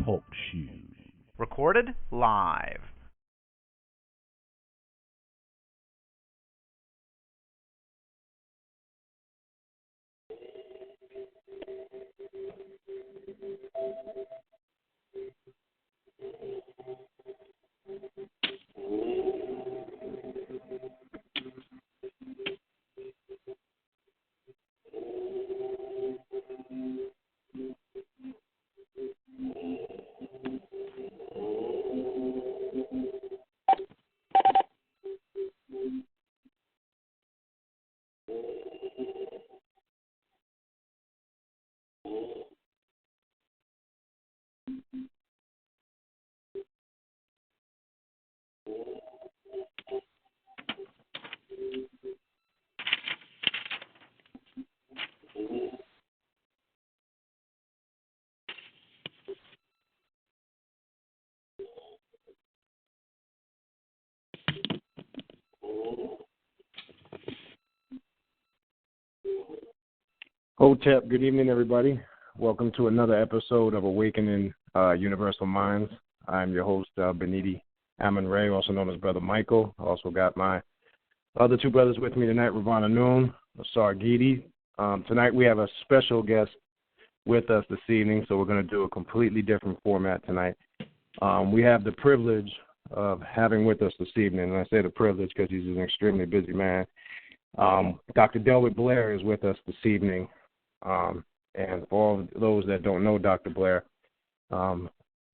Talk Show. Recorded live. Hotep, good evening, everybody. Welcome to another episode of Awakening Universal Minds. I'm your host, Baniti Amun-Ray, also known as Brother Michael. I also got my other two brothers with me tonight, Ravana Noon, Sargiti. Tonight we have a special guest with us this evening, so we're going to do a completely different format tonight. We have the privilege of having with us this evening, and I say the privilege because he's an extremely busy man. Dr.Delbert Blair is with us this evening. And for all those that don't know Dr. Blair,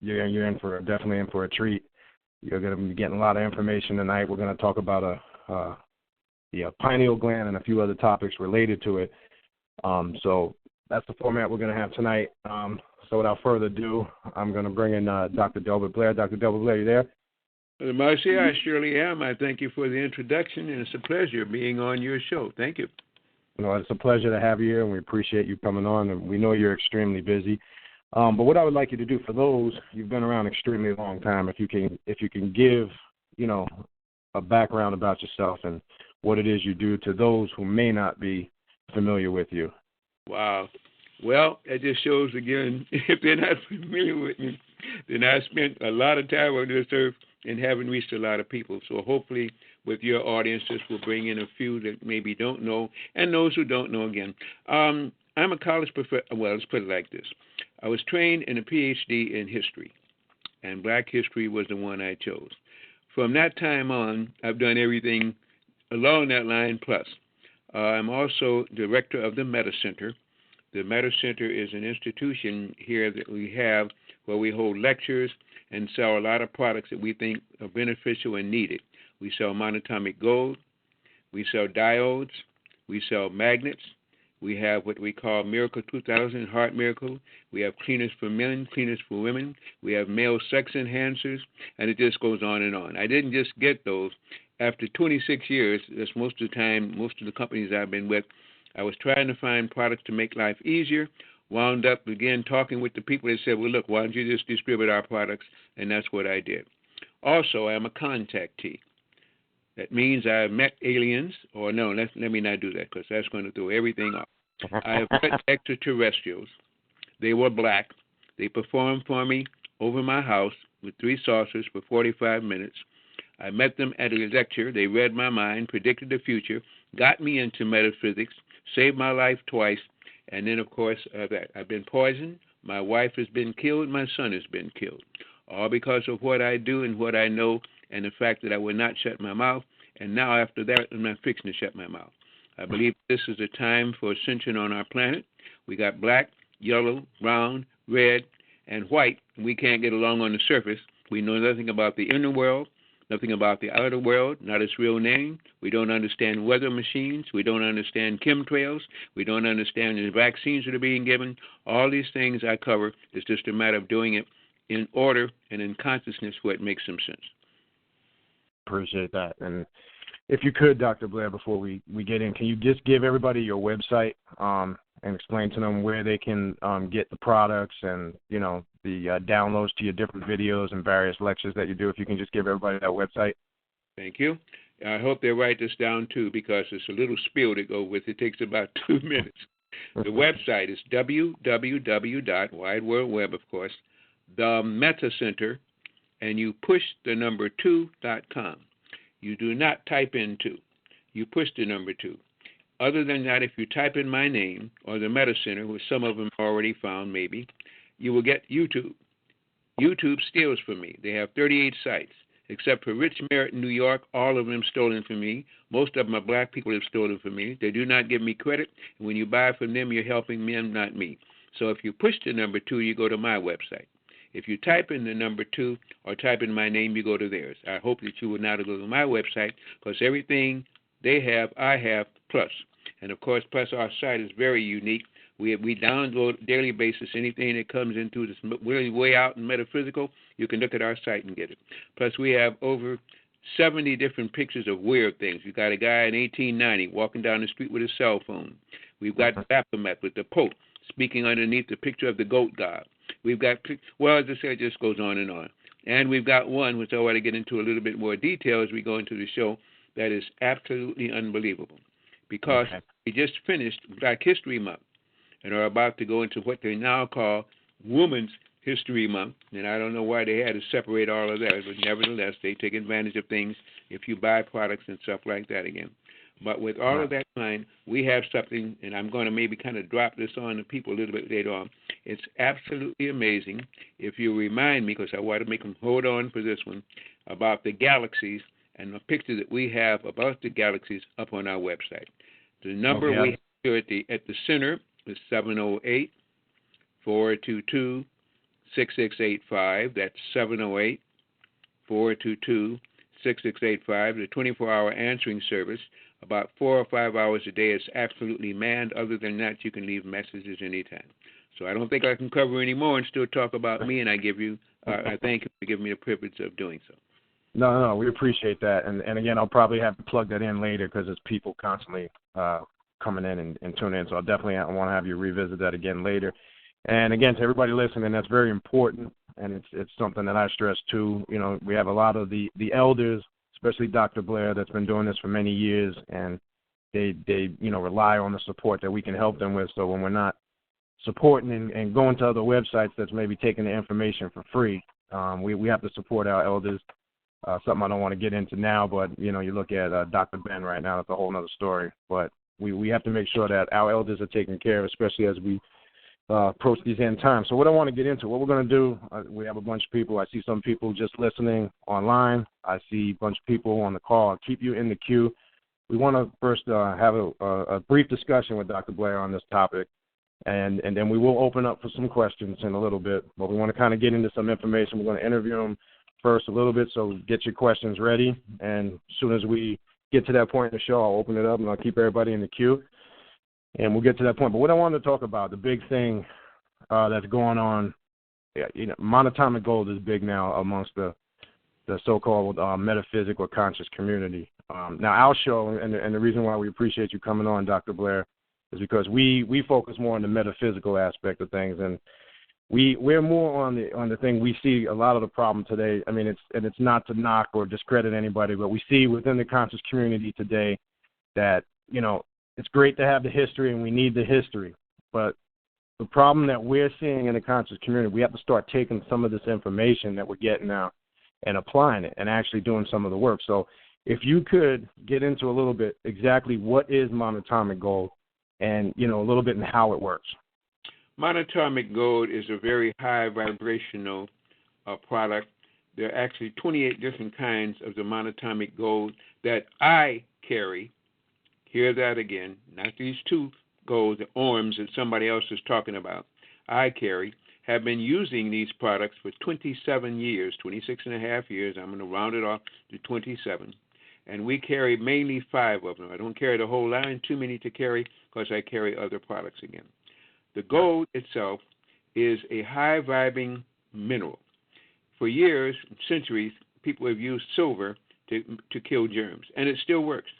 you're definitely in for a treat. You're going to be getting a lot of information tonight. We're going to talk about the pineal gland and a few other topics related to it. So that's the format we're going to have tonight. So without further ado, I'm going to bring in Dr. Delbert Blair. Dr. Delbert Blair, you there? Marcy, I surely am. I thank you for the introduction, and it's a pleasure being on your show. Thank you. No, it's a pleasure to have you here, and we appreciate you coming on, and we know you're extremely busy. But what I would like you to do for those, you've been around an extremely long time, if you can give, a background about yourself and what it is you do to those who may not be familiar with you. Wow. Well, that just shows, again, if they're not familiar with me, then I spent a lot of time on this earth and haven't reached a lot of people. So hopefully with your audience, this will bring in a few that maybe don't know, and those who don't know again. I'm a college professor. Well, let's put it like this. I was trained in a PhD in history, and black history was the one I chose. From that time on, I've done everything along that line plus. I'm also director of the Meta Center. The Meta Center is an institution here that we have where we hold lectures and sell a lot of products that we think are beneficial and needed. We sell monatomic gold, we sell diodes, we sell magnets, we have what we call Miracle 2000, Heart Miracle, we have cleaners for men, cleaners for women, we have male sex enhancers, and it just goes on and on. I didn't just get those. After 26 years, that's most of the time, most of the companies I've been with, I was trying to find products to make life easier, wound up again talking with the people that said, well, look, why don't you just distribute our products? And that's what I did. Also, I'm a contactee. That means I've met aliens, or no, let me not do that because that's going to throw everything off. I have met extraterrestrials. They were black. They performed for me over my house with 3 saucers for 45 minutes. I met them at a lecture. They read my mind, predicted the future, got me into metaphysics, saved my life twice, and then, of course, I've been poisoned. My wife has been killed. My son has been killed, all because of what I do and what I know and the fact that I would not shut my mouth. And now, after that, I'm not fixing to shut my mouth. I believe this is a time for ascension on our planet. We got black, yellow, brown, red, and white. We can't get along on the surface. We know nothing about the inner world, nothing about the outer world, not its real name. We don't understand weather machines. We don't understand chemtrails. We don't understand the vaccines that are being given. All these things I cover. It's just a matter of doing it in order and in consciousness where it makes some sense. Appreciate that. And if you could, Dr. Blair, before we get in, can you just give everybody your website and explain to them where they can get the products and, the downloads to your different videos and various lectures that you do? If you can just give everybody that website. Thank you. I hope they write this down, too, because it's a little spiel to go with. It takes about 2 minutes. The website is www.wideworldweb, of course, the Meta Center, and you push the number 2.com. You do not type in 2. You push the number 2. Other than that, if you type in my name or the Meta Center, which some of them already found maybe, you will get YouTube. YouTube steals from me. They have 38 sites. Except for Rich Merritt in New York, all of them stolen from me. Most of them are black people have stolen from me. They do not give me credit. And when you buy from them, you're helping them, not me. So if you push the number 2, you go to my website. If you type in the number 2 or type in my name, you go to theirs. I hope that you will now go to my website, because everything they have, I have, plus. And, of course, plus our site is very unique. We download daily basis anything that comes into this really way out in metaphysical. You can look at our site and get it. Plus, we have over 70 different pictures of weird things. We've got a guy in 1890 walking down the street with a cell phone. We've got Baphomet with the Pope speaking underneath the picture of the goat god. We've got, well, as I said, it just goes on. And we've got one, which I want to get into a little bit more detail as we go into the show, that is absolutely unbelievable. Because we just finished Black History Month and are about to go into what they now call Women's History Month. And I don't know why they had to separate all of that, but nevertheless, they take advantage of things if you buy products and stuff like that again. But with all of that in mind, we have something, and I'm going to maybe kind of drop this on the people a little bit later on. It's absolutely amazing. If you remind me, because I want to make them hold on for this one, about the galaxies and the picture that we have about the galaxies up on our website. The number we have here at the center is 708-422-6685. That's 708-422-6685. The 24-hour answering service. About 4 or 5 hours a day is absolutely manned. Other than that, you can leave messages anytime. So I don't think I can cover any more and still talk about me, and I give you, I thank you for giving me the privilege of doing so. No, we appreciate that. And again, I'll probably have to plug that in later because there's people constantly coming in and tuning in. So I'll definitely want to have you revisit that again later. And again, to everybody listening, that's very important, and it's something that I stress too. You know, we have a lot of the elders, especially Dr. Blair, that's been doing this for many years, and they rely on the support that we can help them with. So when we're not supporting and going to other websites that's maybe taking the information for free, we have to support our elders. Something I don't want to get into now, but, you look at Dr. Ben right now, that's a whole other story. But we have to make sure that our elders are taken care of, especially as we approach these end times. So what I want to get into, what we're going to do, we have a bunch of people. I see some people just listening online. I see a bunch of people on the call. I'll keep you in the queue. We want to first have a brief discussion with Dr. Blair on this topic, and then we will open up for some questions in a little bit. But we want to kind of get into some information. We're going to interview him first a little bit, so get your questions ready. And as soon as we get to that point in the show, I'll open it up and I'll keep everybody in the queue. And we'll get to that point. But what I wanted to talk about, the big thing that's going on, monatomic gold is big now amongst the so-called metaphysical conscious community. Now, our show, and the reason why we appreciate you coming on, Dr. Blair, is because we focus more on the metaphysical aspect of things, and we're more on the thing. We see a lot of the problem today. I mean, it's not to knock or discredit anybody, but we see within the conscious community today that it's great to have the history, and we need the history. But the problem that we're seeing in the conscious community, we have to start taking some of this information that we're getting now and applying it and actually doing some of the work. So if you could get into a little bit exactly what is monatomic gold and, a little bit in how it works. Monatomic gold is a very high vibrational product. There are actually 28 different kinds of the monatomic gold that I carry. Hear that again, not these two golds, the orms that somebody else is talking about. I carry, have been using these products for 27 years, 26 and a half years. I'm going to round it off to 27. And we carry mainly 5 of them. I don't carry the whole line, too many to carry, because I carry other products again. The gold itself is a high-vibing mineral. For years, centuries, people have used silver to kill germs, and it still works.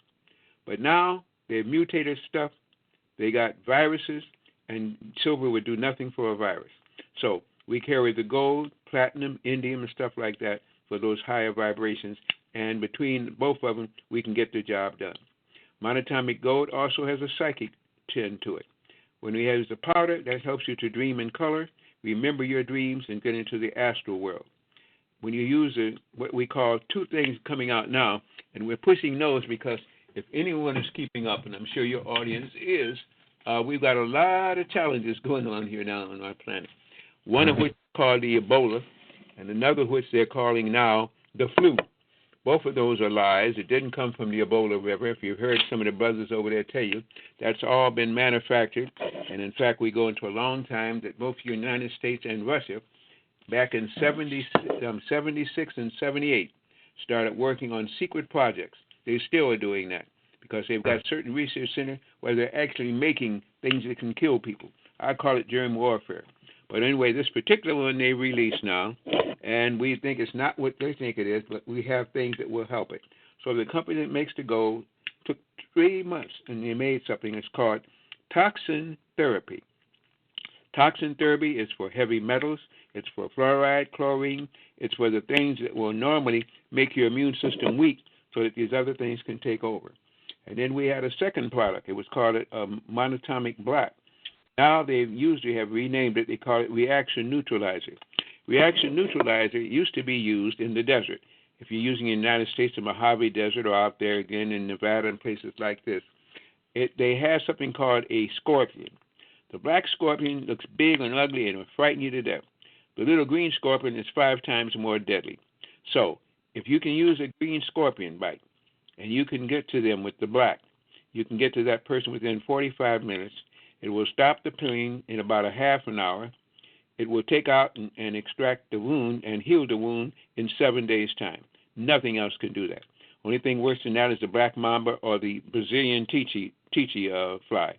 But now they've mutated stuff. They got viruses, and silver would do nothing for a virus. So we carry the gold, platinum, indium, and stuff like that for those higher vibrations. And between both of them, we can get the job done. Monatomic gold also has a psychic tint to it. When we use the powder, that helps you to dream in color. remember your dreams, and get into the astral world. When you use what we call two things coming out now, and we're pushing those because if anyone is keeping up, and I'm sure your audience is, we've got a lot of challenges going on here now on our planet. One of which is called the Ebola, and another which they're calling now the flu. Both of those are lies. It didn't come from the Ebola River. If you've heard some of the brothers over there tell you, that's all been manufactured. And in fact, we go into a long time that both the United States and Russia, back in 76 and 78, started working on secret projects. They still are doing that because they've got certain research centers where they're actually making things that can kill people. I call it germ warfare. But anyway, this particular one they released now, and we think it's not what they think it is, but we have things that will help it. So the company that makes the gold took 3 months, and they made something that's called Toxin Therapy. Toxin Therapy is for heavy metals. It's for fluoride, chlorine. It's for the things that will normally make your immune system weak so that these other things can take over. And then we had a second product. It was called Monatomic Black. Now they usually have renamed it. They call it Reaction Neutralizer. Reaction Neutralizer used to be used in the desert. If you're using in the United States, the Mojave Desert, or out there again in Nevada and places like this, they have something called a scorpion. The black scorpion looks big and ugly and will frighten you to death. The little green scorpion is 5 times more deadly. So if you can use a green scorpion bite and you can get to them with the black, you can get to that person within 45 minutes. It will stop the pain in about a half an hour. It will take out and extract the wound and heal the wound in 7 days' time. Nothing else can do that. Only thing worse than that is the black mamba or the Brazilian Tichi fly.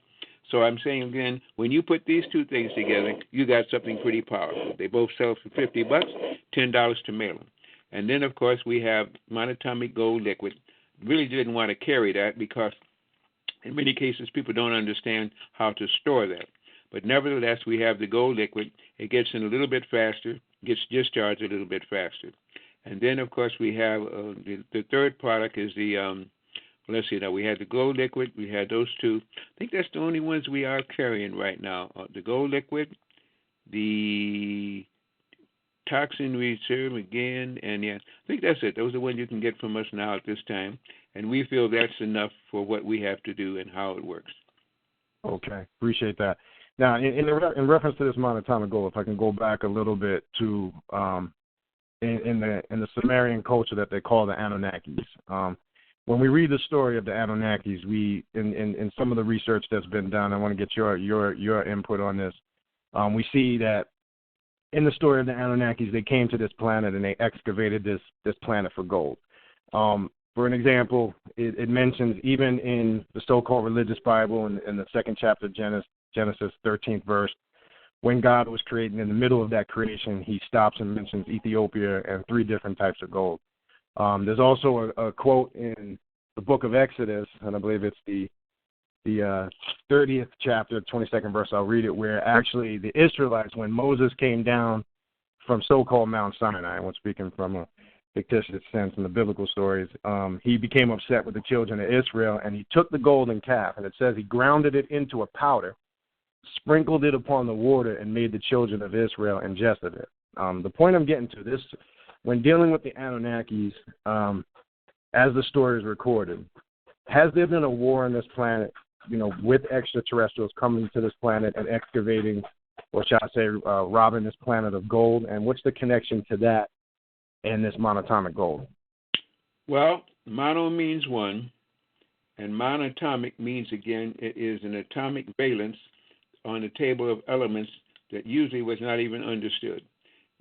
So I'm saying again, when you put these two things together, you got something pretty powerful. They both sell for $50, $10 to mail them. And then, of course, we have monatomic gold liquid. Really didn't want to carry that because in many cases, people don't understand how to store that. But nevertheless, we have the gold liquid. It gets in a little bit faster, gets discharged a little bit faster. And then, of course, we have the third product is the, let's see now, we had the gold liquid. We had those two. I think that's the only ones we are carrying right now. The gold liquid, the toxin reserve again, and yeah, I think that's it. Those are the ones you can get from us now at this time. And we feel that's enough for what we have to do and how it works. Okay, appreciate that. Now, in reference to this monatomic gold, if I can go back a little bit to in the Sumerian culture that they call the Anunnakis. When we read the story of the Anunnakis, we in some of the research that's been done, I want to get your input on this. We see that in the story of the Anunnakis, they came to this planet and they excavated this planet for gold. For an example, it mentions even in the so-called religious Bible in the 2nd chapter of Genesis 13th verse, when God was creating, in the middle of that creation, he stops and mentions Ethiopia and 3 different types of gold. There's also a quote in the book of Exodus, and I believe it's the 30th chapter, 22nd verse, I'll read it, where actually the Israelites, when Moses came down from so-called Mount Sinai, and we're speaking from a fictitious sense in the biblical stories, he became upset with the children of Israel, and he took the golden calf, and it says he grounded it into a powder, sprinkled it upon the water, and made the children of Israel ingest of it. The point I'm getting to, this, when dealing with the Anunnakis, as the story is recorded, has there been a war on this planet, with extraterrestrials coming to this planet and excavating, or shall I say, robbing this planet of gold, and what's the connection to that and this monatomic gold? Well, mono means one, and monatomic means, again, it is an atomic valence on the table of elements that usually was not even understood.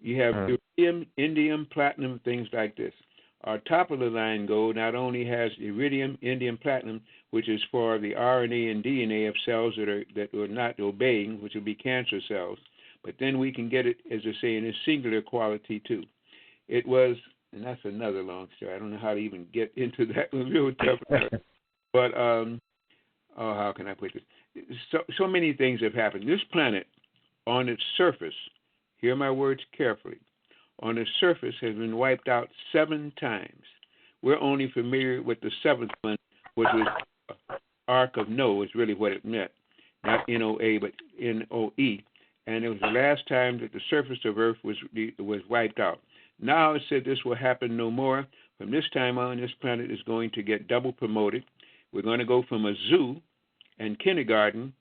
You have iridium, indium, platinum, things like this. Our top-of-the-line gold not only has iridium, indium, platinum, which is for the RNA and DNA of cells that are not obeying, which would be cancer cells, but then we can get it, as I say, in a singular quality too. It was, and that's another long story. I don't know how to even get into that. Real tough. But, how can I put this? So many things have happened. This planet, on its surface, hear my words carefully, on its surface has been wiped out 7 times. We're only familiar with the 7th one, which was Ark of Noah, is really what it meant. Not N-O-A, but N-O-E. and it was the last time that the surface of Earth was wiped out. Now it said this will happen no more. From this time on, this planet is going to get double promoted. We're going to go from a zoo and kindergarten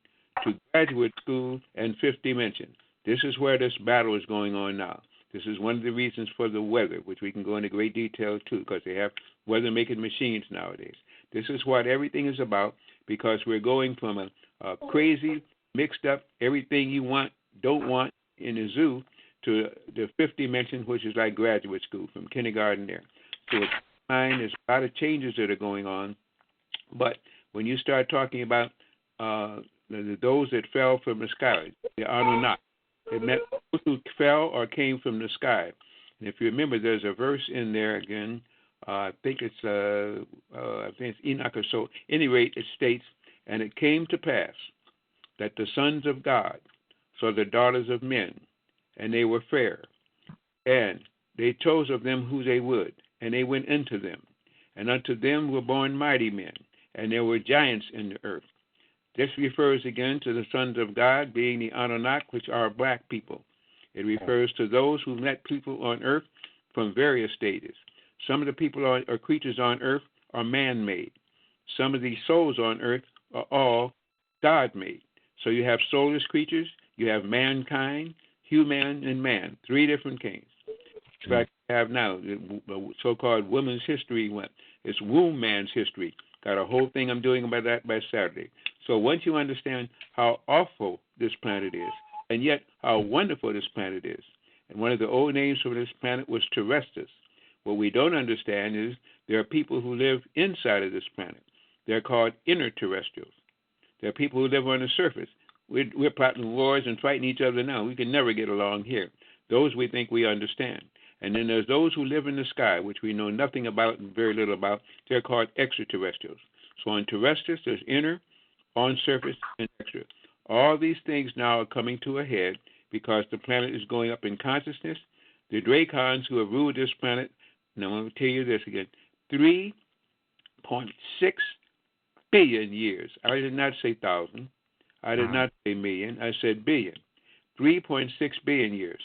to graduate school and fifth dimension. This is where this battle is going on now. This is one of the reasons for the weather, which we can go into great detail too, because they have weather-making machines nowadays. This is what everything is about, because we're going from a crazy, mixed up, everything you want, don't want in the zoo to the fifth dimension, which is like graduate school, from kindergarten there. So there's a lot of changes that are going on. But when you start talking about those that fell from the sky, the Anunnaki, it meant those who fell or came from the sky. And if you remember, there's a verse in there again. I think it's Enoch or so. At any rate, it states, "And it came to pass that the sons of God saw the daughters of men, and they were fair, and they chose of them who they would, and they went into them. And unto them were born mighty men, and there were giants in the earth." This refers again to the sons of God being the Anunnaki, which are black people. It refers to those who met people on earth from various stages. Some of the people or creatures on earth are man-made. Some of the souls on earth are all God-made. So you have soulless creatures, you have mankind, human, and man, three different kings. In fact, we have now the so-called women's history. It's womb man's history. Got a whole thing I'm doing about that by Saturday. So once you understand how awful this planet is, and yet how wonderful this planet is, and one of the old names for this planet was Terrestrials. What we don't understand is there are people who live inside of this planet. They're called inner terrestrials. There are people who live on the surface. We're plotting wars and fighting each other now. We can never get along here. Those we think we understand. And then there's those who live in the sky, which we know nothing about and very little about. They're called extraterrestrials. So on terrestrials, there's inner, on surface, and extra. All these things now are coming to a head because the planet is going up in consciousness. The Dracons who have ruled this planet, and I'm going to tell you this again, 3.6 billion years. I did not say thousand. I did not say million. I said billion. 3.6 billion years.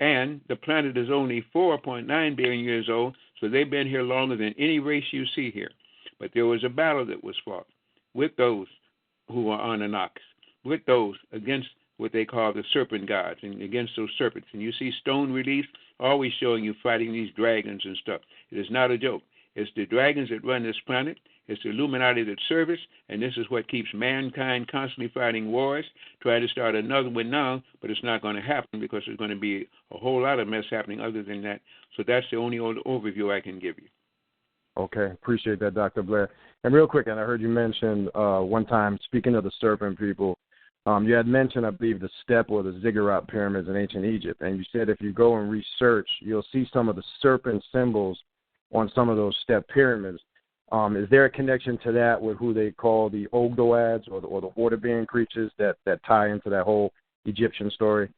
And the planet is only 4.9 billion years old, so they've been here longer than any race you see here. But there was a battle that was fought with those who are Anunnaki, with those against what they call the Serpent Gods, and against those serpents. And you see stone reliefs always showing you fighting these dragons and stuff. It is not a joke. It's the dragons that run this planet. It's the Illuminati that serve us, and this is what keeps mankind constantly fighting wars, trying to start another one now, but it's not going to happen because there's going to be a whole lot of mess happening other than that. So that's the only overview I can give you. Okay, appreciate that, Dr. Blair. And real quick, and I heard you mention one time, speaking of the serpent people, you had mentioned, I believe, the step or the ziggurat pyramids in ancient Egypt, and you said if you go and research, you'll see some of the serpent symbols on some of those step pyramids. Is there a connection to that with who they call the Ogdoads or the water-bearing creatures that tie into that whole Egyptian story?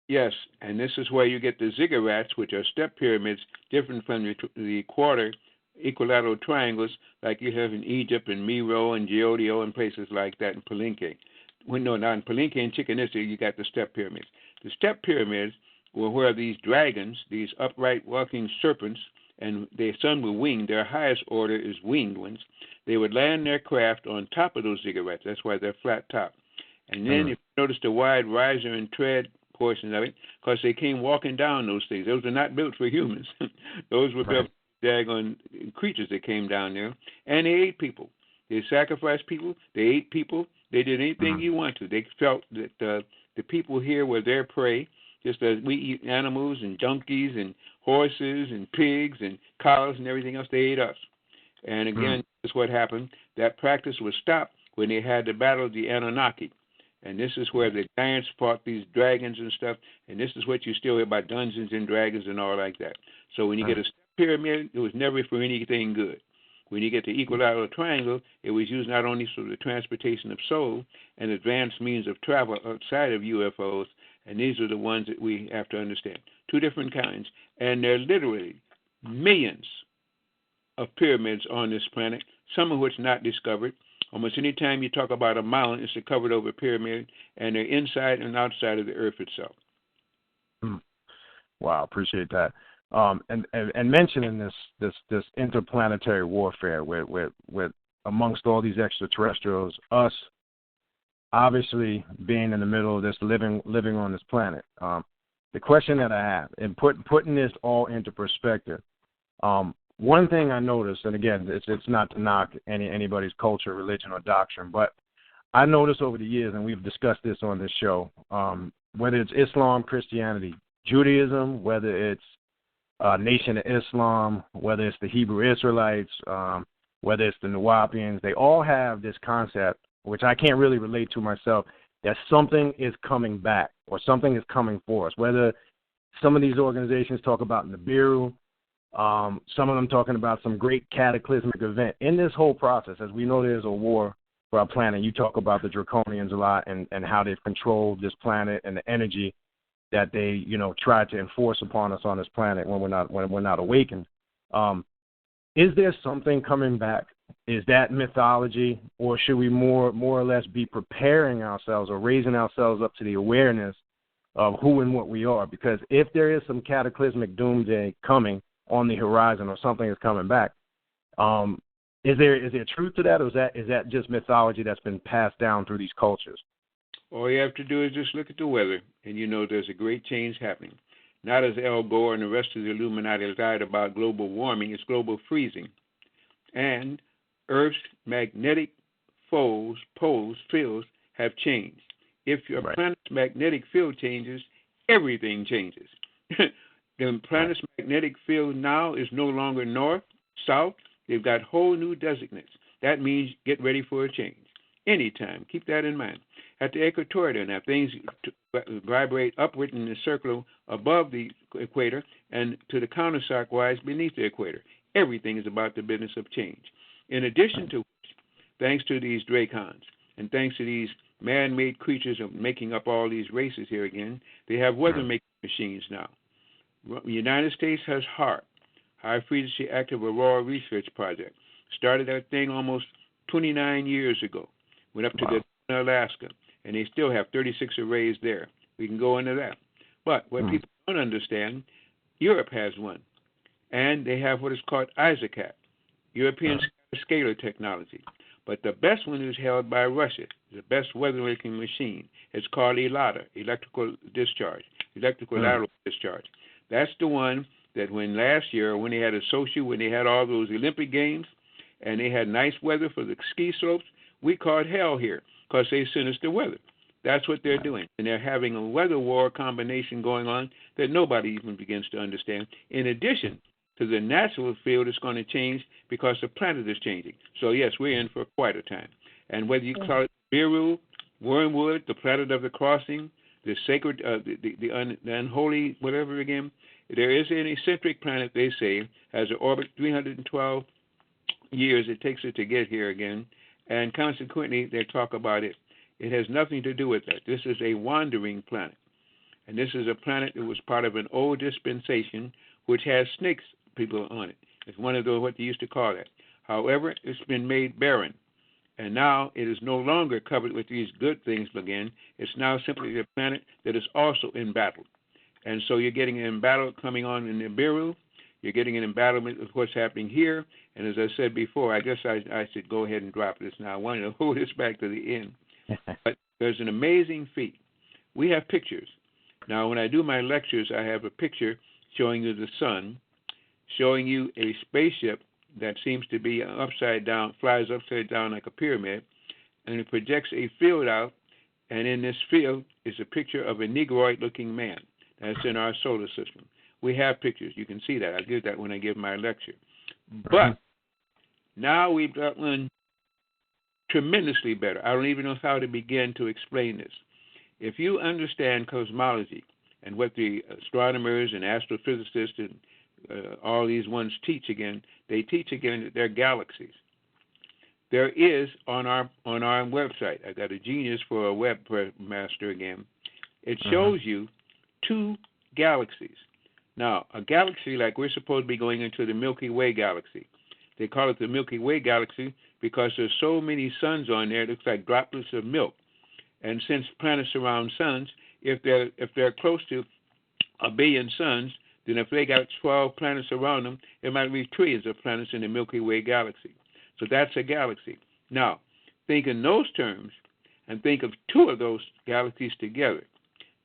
Yes, and this is where you get the ziggurats, which are step pyramids, different from the quarter equilateral triangles like you have in Egypt and Meroe and Geodio and places like that in Palenque. Well, no, not in Palenque and Chichen Itza, you got the step pyramids. The step pyramids were where these dragons, these upright walking serpents, and some were winged. Their highest order is winged ones. They would land their craft on top of those ziggurats. That's why they're flat top. And then if you notice the wide riser and tread portion of it, because they came walking down those things. Those are not built for humans. Those were built for daggone creatures that came down there. And they ate people. They sacrificed people. They ate people. They did anything you want to. They felt that the people here were their prey, just as we eat animals and donkeys and horses and pigs and cows and everything else. They ate us. And again, this is what happened. That practice was stopped when they had the battle of the Anunnaki. And this is where the giants fought these dragons and stuff. And this is what you still hear about Dungeons and Dragons and all like that. So when you get a pyramid, it was never for anything good. When you get the equilateral triangle, it was used not only for the transportation of soul and advanced means of travel outside of UFOs, and these are the ones that we have to understand. Two different kinds. And there are literally millions of pyramids on this planet, some of which not discovered. Almost any time you talk about a mountain, it's a covered over pyramid, and they're inside and outside of the earth itself. Wow, appreciate that. And mentioning this interplanetary warfare with amongst all these extraterrestrials, us obviously being in the middle of this, living on this planet. The question that I have, and putting this all into perspective, one thing I noticed, and again, it's not to knock anybody's culture, religion, or doctrine, but I noticed over the years, and we've discussed this on this show, whether it's Islam, Christianity, Judaism, whether it's Nation of Islam, whether it's the Hebrew Israelites, whether it's the Nuwapians, they all have this concept, which I can't really relate to myself, that something is coming back or something is coming for us. Whether some of these organizations talk about Nibiru, some of them talking about some great cataclysmic event. In this whole process, as we know there's a war for our planet, you talk about the Draconians a lot and how they've controlled this planet and the energy that they, try to enforce upon us on this planet when we're not awakened. Is there something coming back? Is that mythology, or should we more or less be preparing ourselves or raising ourselves up to the awareness of who and what we are? Because if there is some cataclysmic doomsday coming on the horizon or something is coming back, is there truth to that, or is that just mythology that's been passed down through these cultures? All you have to do is just look at the weather, and there's a great change happening. Not as Al Gore and the rest of the Illuminati lied about global warming, it's global freezing. And Earth's magnetic fields have changed. If your planet's magnetic field changes, everything changes. The planet's magnetic field now is no longer north, south. They've got whole new designates. That means get ready for a change. Anytime. Keep that in mind. At the equator, now things vibrate upward in the circle above the equator and to the counterclockwise beneath the equator. Everything is about the business of change. In addition to which, thanks to these dracons and thanks to these man-made creatures of making up all these races here again, they have weather-making machines now. The United States has HAARP, High Frequency Active Aurora Research Project. Started that thing almost 29 years ago. Went up to Alaska, and they still have 36 arrays there. We can go into that. But what people don't understand, Europe has one, and they have what is called ISACAT, European Scalar Technology. But the best one is held by Russia, the best weather-making machine. It's called ELATA, electrical lateral discharge. That's the one that when last year, when they had a Sochi, when they had all those Olympic Games, and they had nice weather for the ski slopes, we called hell here because they sent us the weather. That's what they're doing. And they're having a weather war combination going on that nobody even begins to understand, in addition to the natural field is going to change because the planet is changing. So, yes, we're in for quite a time. And whether you call it Biru, Wormwood, the planet of the crossing, the sacred, the unholy, whatever again, there is an eccentric planet, they say, has an orbit 312 years it takes it to get here again. And consequently, they talk about it. It has nothing to do with that. This is a wandering planet. And this is a planet that was part of an old dispensation which has snakes people on it. It's one of those, what they used to call that. However, it's been made barren. And now it is no longer covered with these good things again. It's now simply a planet that is also embattled. And so you're getting an embattle coming on in Nibiru. You're getting an embattlement of what's happening here. And as I said before, I guess I should go ahead and drop this now. I wanted to hold this back to the end. But there's an amazing feat. We have pictures. Now, when I do my lectures, I have a picture showing you the sun, showing you a spaceship that seems to be upside down, flies upside down like a pyramid, and it projects a field out, and in this field is a picture of a negroid-looking man. That's in our solar system. We have pictures. You can see that. I'll give that when I give my lecture. But now we've got one tremendously better. I don't even know how to begin to explain this. If you understand cosmology and what the astronomers and astrophysicists and all these ones teach again, they teach again that they're galaxies. There is on our website, I got a genius for a webmaster again, it shows you 2 galaxies. Now, a galaxy like we're supposed to be going into the Milky Way Galaxy. They call it the Milky Way Galaxy because there's so many suns on there, it looks like droplets of milk. And since planets surround suns, if they're close to 1 billion suns, then if they got 12 planets around them, it might be trillions of planets in the Milky Way Galaxy. So that's a galaxy. Now, think in those terms and think of 2 of those galaxies together.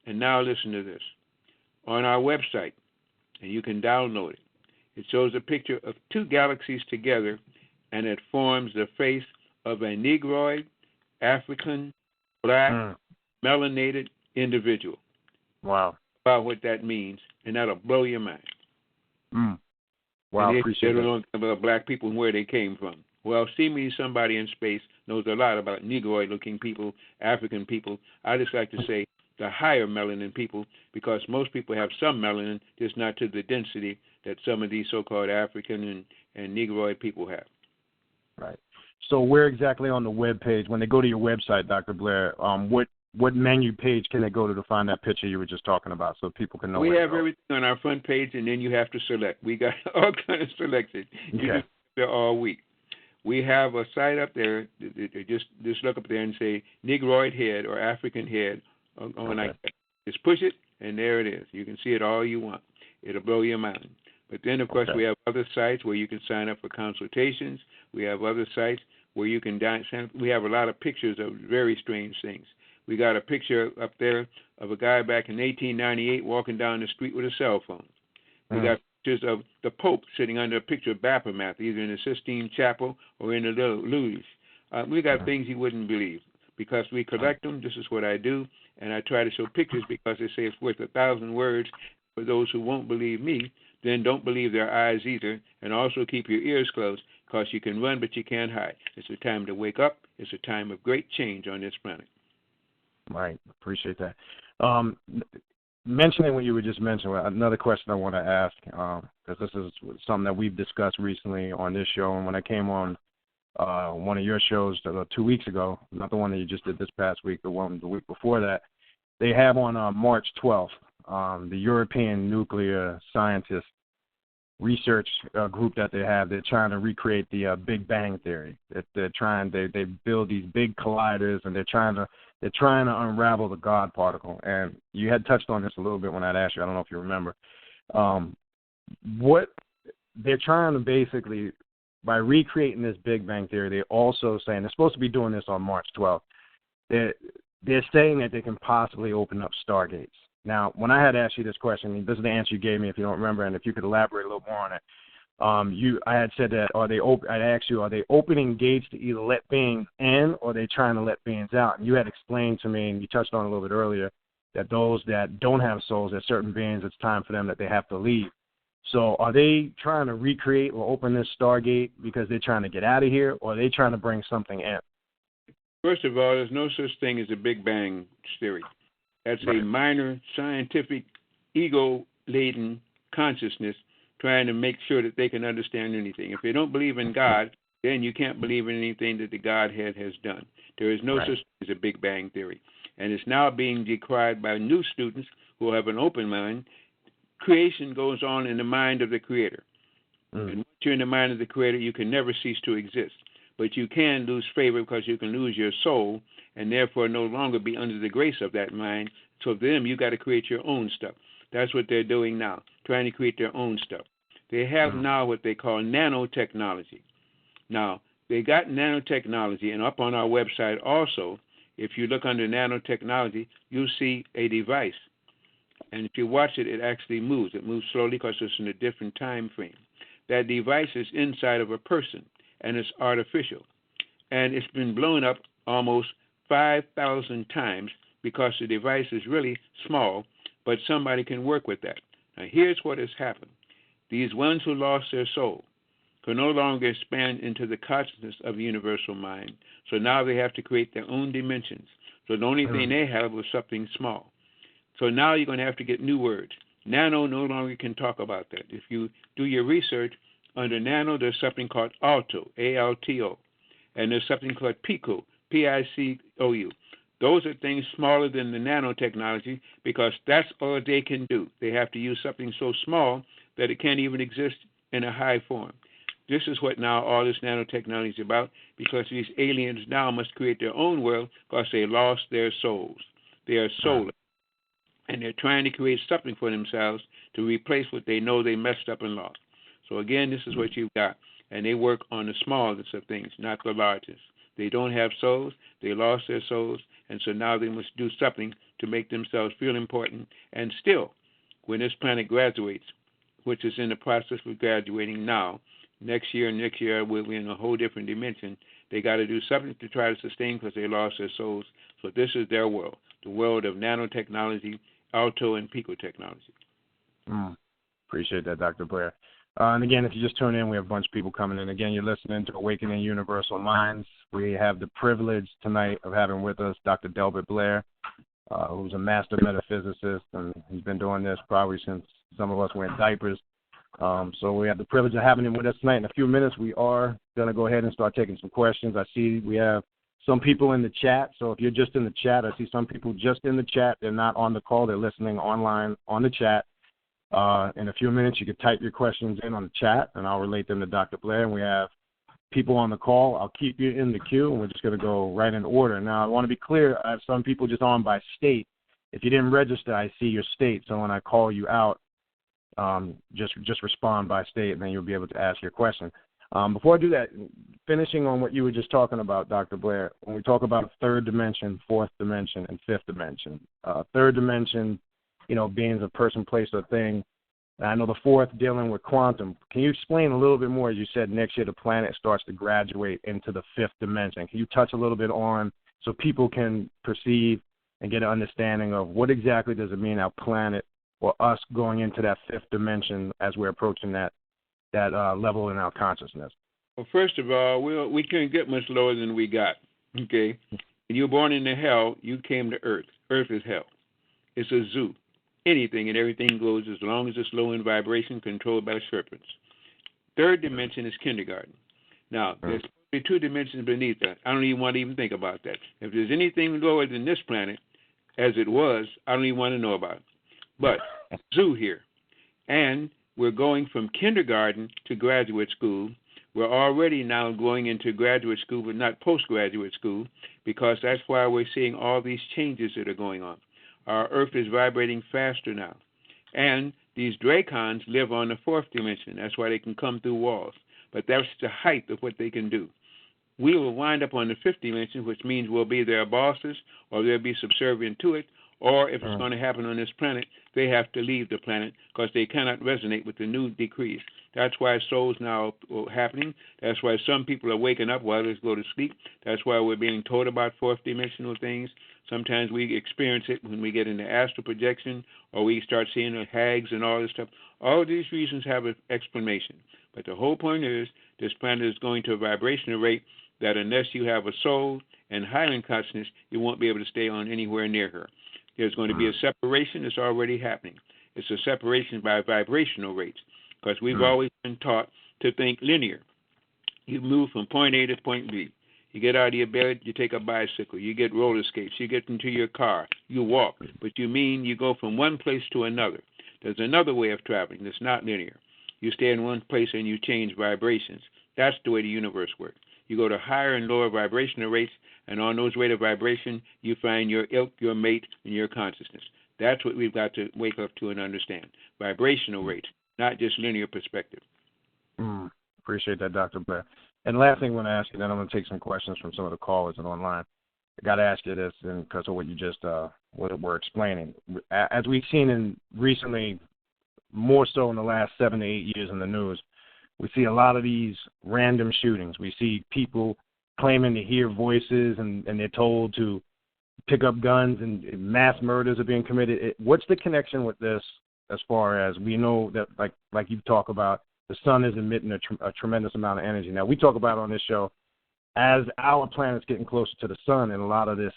And now listen to this. On our website, and you can download it, it shows a picture of 2 galaxies together, and it forms the face of a Negroid, African, black, melanated individual. Wow. About what that means, and that'll blow your mind. Wow, I appreciate that. They don't know about black people and where they came from. Well, see me, somebody in space knows a lot about Negroid-looking people, African people. I just like to say the higher melanin people, because most people have some melanin, just not to the density that some of these so-called African and Negroid people have. Right. So where exactly on the web page, when they go to your website, Dr. Blair, what menu page can they go to find that picture you were just talking about so people can know? We have everything on our front page, and then you have to select. We got all kinds of selected. You can there all week. We have a site up there. Just look up there and say Negroid head or African head. Like that. Just push it, and there it is. You can see it all you want. It'll blow your mind. But then, of course, we have other sites where you can sign up for consultations. We have other sites where you can sign up. We have a lot of pictures of very strange things. We got a picture up there of a guy back in 1898 walking down the street with a cell phone. We got pictures of the Pope sitting under a picture of Baphomet, either in the Sistine Chapel or in the Louvre. We got things you wouldn't believe. Because we collect them, this is what I do, and I try to show pictures because they say it's worth 1,000 words. For those who won't believe me, then don't believe their eyes either, and also keep your ears closed, because you can run but you can't hide. It's a time to wake up. It's a time of great change on this planet. Right. Appreciate that. Mentioning what you were just mentioning, another question I want to ask, because this is something that we've discussed recently on this show, and when I came on one of your shows 2 weeks ago, not the one that you just did this past week, the one the week before that, they have on March 12th, the European nuclear scientist research group that they have. They're trying to recreate the Big Bang theory. They build these big colliders, and they're trying to unravel the God particle. And you had touched on this a little bit when I'd asked you. I don't know if you remember. What they're trying to basically, by recreating this Big Bang theory, they're also saying they're supposed to be doing this on March 12th. They're saying that they can possibly open up stargates. Now, when I had asked you this question, this is the answer you gave me if you don't remember, and if you could elaborate a little more on it. I had said that I asked you, are they opening gates to either let beings in or are they trying to let beings out? And you had explained to me, and you touched on it a little bit earlier, that those that don't have souls, that certain beings, it's time for them that they have to leave. So are they trying to recreate or open this stargate because they're trying to get out of here, or are they trying to bring something in? First of all, there's no such thing as a Big Bang theory. That's a minor scientific, ego-laden consciousness trying to make sure that they can understand anything. If they don't believe in God, then you can't believe in anything that the Godhead has done. There is no such thing as a Big Bang theory. And it's now being decried by new students who have an open mind. Creation goes on in the mind of the Creator. And once you're in the mind of the Creator, you can never cease to exist. But you can lose favor because you can lose your soul and therefore no longer be under the grace of that mind. So for them, you got to create your own stuff. That's what they're doing now, trying to create their own stuff. They have now what they call nanotechnology. Now, they got nanotechnology, and up on our website also, if you look under nanotechnology, you'll see a device. And if you watch it, it actually moves. It moves slowly because it's in a different time frame. That device is inside of a person, and it's artificial. And it's been blown up almost 5,000 times because the device is really small, but somebody can work with that. Now, here's what has happened. These ones who lost their soul can no longer expand into the consciousness of the universal mind. So now they have to create their own dimensions. So the only thing they have was something small. So now you're going to have to get new words. Nano no longer can talk about that. If you do your research, under nano, there's something called alto, A-L-T-O. And there's something called pico, P-I-C-O-U. Those are things smaller than the nanotechnology because that's all they can do. They have to use something so small that it can't even exist in a high form. This is what now all this nanotechnology is about, because these aliens now must create their own world because they lost their souls. They are soulless, and they're trying to create something for themselves to replace what they know they messed up and lost. So again, this is what you've got, and they work on the smallest of things, not the largest. They don't have souls, they lost their souls, and so now they must do something to make themselves feel important. And still, when this planet graduates, which is in the process of graduating now, next year we'll be in a whole different dimension. They got to do something to try to sustain because they lost their souls. So this is their world, the world of nanotechnology, alto and pico technology. Appreciate that, Dr. Blair. And again, if you just tune in, we have a bunch of people coming in. Again, you're listening to Awakening Universal Minds. We have the privilege tonight of having with us Dr.Delbert Blair, who's a master metaphysicist, and he's been doing this probably since some of us were in diapers. So we have the privilege of having him with us tonight. In a few minutes, we are going to go ahead and start taking some questions. I see we have some people in the chat. So if you're just in the chat, I see some people just in the chat. They're not on the call. They're listening online on the chat. In a few minutes, you can type your questions in on the chat, and I'll relate them to Dr. Blair. And we have people on the call. I'll keep you in the queue, and we're just going to go right in order. Now, I want to be clear. I have some people just on by state. If you didn't register, I see your state. So when I call you out, just respond by state, and then you'll be able to ask your question. Before I do that, finishing on what you were just talking about, Dr. Blair, when we talk about third dimension, fourth dimension, and fifth dimension, third dimension, being a person, place, or thing. And I know the fourth dealing with quantum. Can you explain a little bit more? As you said, next year the planet starts to graduate into the fifth dimension. Can you touch a little bit on so people can perceive and get an understanding of what exactly does it mean our planet or us going into that fifth dimension as we're approaching that level in our consciousness? Well, first of all, we can't get much lower than we got, okay? When you were born into hell, you came to earth. Earth is hell. It's a zoo. Anything and everything goes as long as it's low in vibration, controlled by serpents. Third dimension is kindergarten. Now, there's only two dimensions beneath that. I don't even want to even think about that. If there's anything lower than this planet, as it was, I don't even want to know about it. But zoo here. And we're going from kindergarten to graduate school. We're already now going into graduate school, but not postgraduate school, because that's why we're seeing all these changes that are going on. Our Earth is vibrating faster now. And these dracons live on the fourth dimension. That's why they can come through walls. But that's the height of what they can do. We will wind up on the fifth dimension, which means we'll be their bosses, or they'll be subservient to it, or if it's going to happen on this planet, they have to leave the planet because they cannot resonate with the new decrees. That's why souls now are happening. That's why some people are waking up while others go to sleep. That's why we're being told about fourth dimensional things. Sometimes we experience it when we get into astral projection, or we start seeing the hags and all this stuff. All of these reasons have an explanation. But the whole point is this planet is going to a vibrational rate that unless you have a soul and heightened consciousness, you won't be able to stay on anywhere near her. There's going to be a separation that's already happening. It's a separation by vibrational rates, because we've always been taught to think linear. You move from point A to point B. You get out of your bed, you take a bicycle, you get roller skates, you get into your car, you walk, but you go from one place to another. There's another way of traveling that's not linear. You stay in one place and you change vibrations. That's the way the universe works. You go to higher and lower vibrational rates, and on those rates of vibration, you find your ilk, your mate, and your consciousness. That's what we've got to wake up to and understand. Vibrational rates, not just linear perspective. Appreciate that, Dr. Blair. And last thing I want to ask you, then I'm going to take some questions from some of the callers and online. I got to ask you this because of what you just what we're explaining. As we've seen recently, more so in the last 7 to 8 years in the news, we see a lot of these random shootings. We see people claiming to hear voices, and they're told to pick up guns, and mass murders are being committed. What's the connection with this as far as we know that, like you talk about, the sun is emitting a tremendous amount of energy. Now, we talk about on this show, as our planet's getting closer to the sun and a lot of this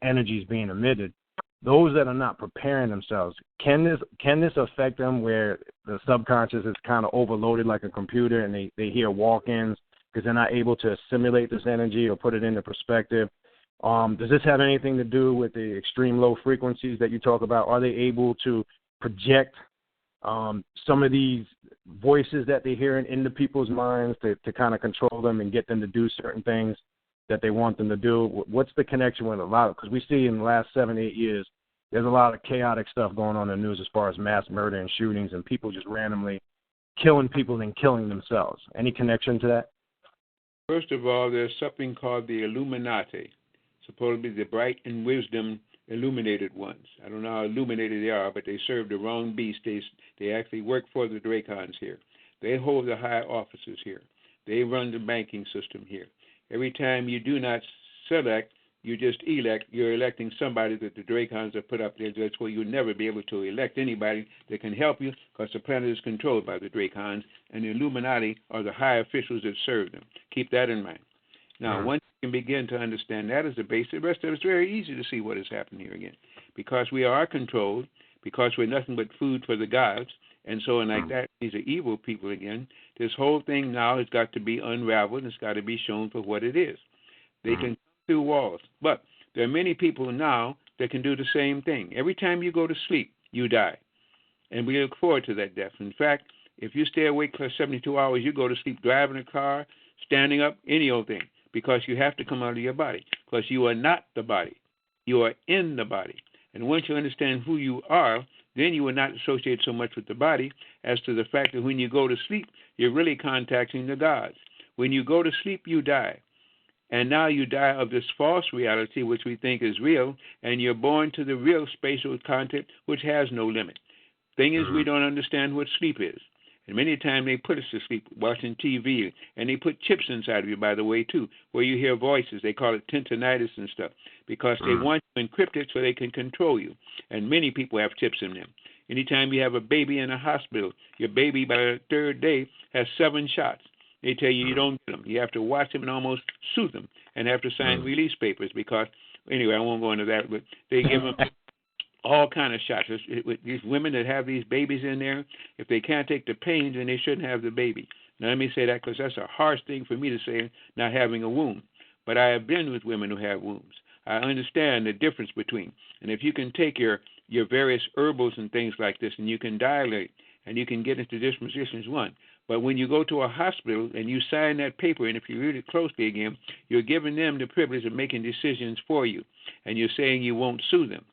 energy is being emitted, those that are not preparing themselves, can this affect them where the subconscious is kind of overloaded like a computer and they hear walk-ins because they're not able to assimilate this energy or put it into perspective? Does this have anything to do with the extreme low frequencies that you talk about? Are they able to project some of these voices that they're hearing into people's minds to kind of control them and get them to do certain things that they want them to do? What's the connection with a lot of, because we see in the last 7-8 years, there's a lot of chaotic stuff going on in the news as far as mass murder and shootings and people just randomly killing people and killing themselves. Any connection to that? First of all, there's something called the Illuminati, supposedly the bright and wisdom illuminated ones. I don't know how illuminated they are, but they serve the wrong beast. They actually work for the Dracons here. They hold the high offices here. They run the banking system here. Every time you do not select, you just elect. You're electing somebody that the Dracons have put up there. That's where you'll never be able to elect anybody that can help you, because the planet is controlled by the Dracons, and the Illuminati are the high officials that serve them. Keep that in mind. Now, once you can begin to understand that as a base, the rest of it is very easy to see what is happening here again. Because we are controlled, because we're nothing but food for the gods, and so on like that, these are evil people again. This whole thing now has got to be unraveled, and it's got to be shown for what it is. They can come through walls, but there are many people now that can do the same thing. Every time you go to sleep, you die. And we look forward to that death. In fact, if you stay awake for 72 hours, you go to sleep driving a car, standing up, any old thing, because you have to come out of your body, because you are not the body. You are in the body. And once you understand who you are, then you will not associate so much with the body as to the fact that when you go to sleep, you're really contacting the gods. When you go to sleep, you die. And now you die of this false reality, which we think is real, and you're born to the real spatial content, which has no limit. Thing is, we don't understand what sleep is. And many times they put us to sleep watching TV, and they put chips inside of you, by the way, too, where you hear voices. They call it tinnitus and stuff, because they want you encrypted so they can control you. And many people have chips in them. Anytime you have a baby in a hospital, your baby by the third day has 7 shots. They tell you don't get them. You have to watch them and almost soothe them and have to sign release papers because, anyway, I won't go into that, but they give them all kind of shots. These women that have these babies in there, if they can't take the pain, then they shouldn't have the baby. Now, let me say that because that's a harsh thing for me to say, not having a womb. But I have been with women who have wombs. I understand the difference between. And if you can take your various herbals and things like this, and you can dilate, and you can get into dispositions, one. But when you go to a hospital and you sign that paper, and if you read it closely again, you're giving them the privilege of making decisions for you, and you're saying you won't sue them.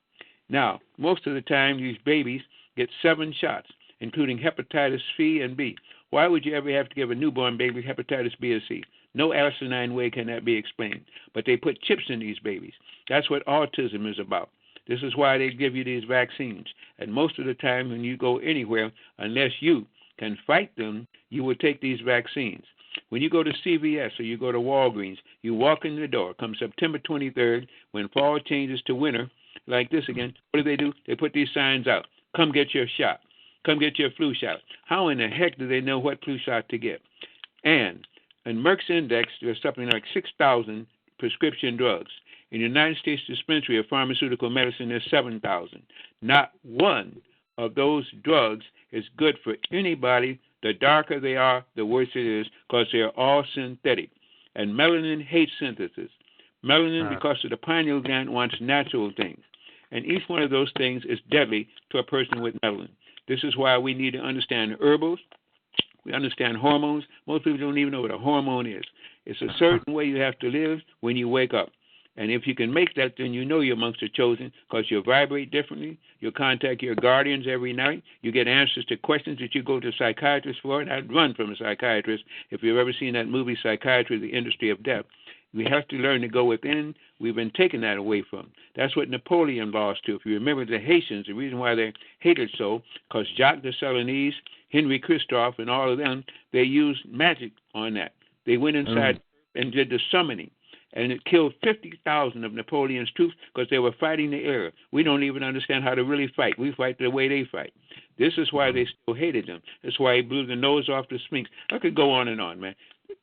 Now, most of the time, these babies get 7 shots, including hepatitis C and B. Why would you ever have to give a newborn baby hepatitis B or C? No asinine way can that be explained. But they put chips in these babies. That's what autism is about. This is why they give you these vaccines. And most of the time when you go anywhere, unless you can fight them, you will take these vaccines. When you go to CVS or you go to Walgreens, you walk in the door. Come September 23rd, when fall changes to winter, like this again, what do? They put these signs out. Come get your shot. Come get your flu shot. How in the heck do they know what flu shot to get? And in Merck's Index, there's something like 6,000 prescription drugs. In the United States dispensary of pharmaceutical medicine, there's 7,000. Not one of those drugs is good for anybody. The darker they are, the worse it is, because they're all synthetic. And melanin hates synthesis. Melanin, because of the pineal gland, wants natural things. And each one of those things is deadly to a person with melanin. This is why we need to understand herbals. We understand hormones. Most people don't even know what a hormone is. It's a certain way you have to live when you wake up. And if you can make that, then you know you're amongst the chosen, because you vibrate differently. You contact your guardians every night. You get answers to questions that you go to psychiatrists for. And I'd run from a psychiatrist. If you've ever seen that movie, Psychiatry, The Industry of Death, we have to learn to go within. We've been taking that away from. That's what Napoleon lost to. If you remember the Haitians, the reason why they hated so, because Jacques de Solange, Henry Christophe, and all of them, they used magic on that. They went inside and did the summoning. And it killed 50,000 of Napoleon's troops because they were fighting the air. We don't even understand how to really fight. We fight the way they fight. This is why they still hated them. That's why he blew the nose off the Sphinx. I could go on and on, man.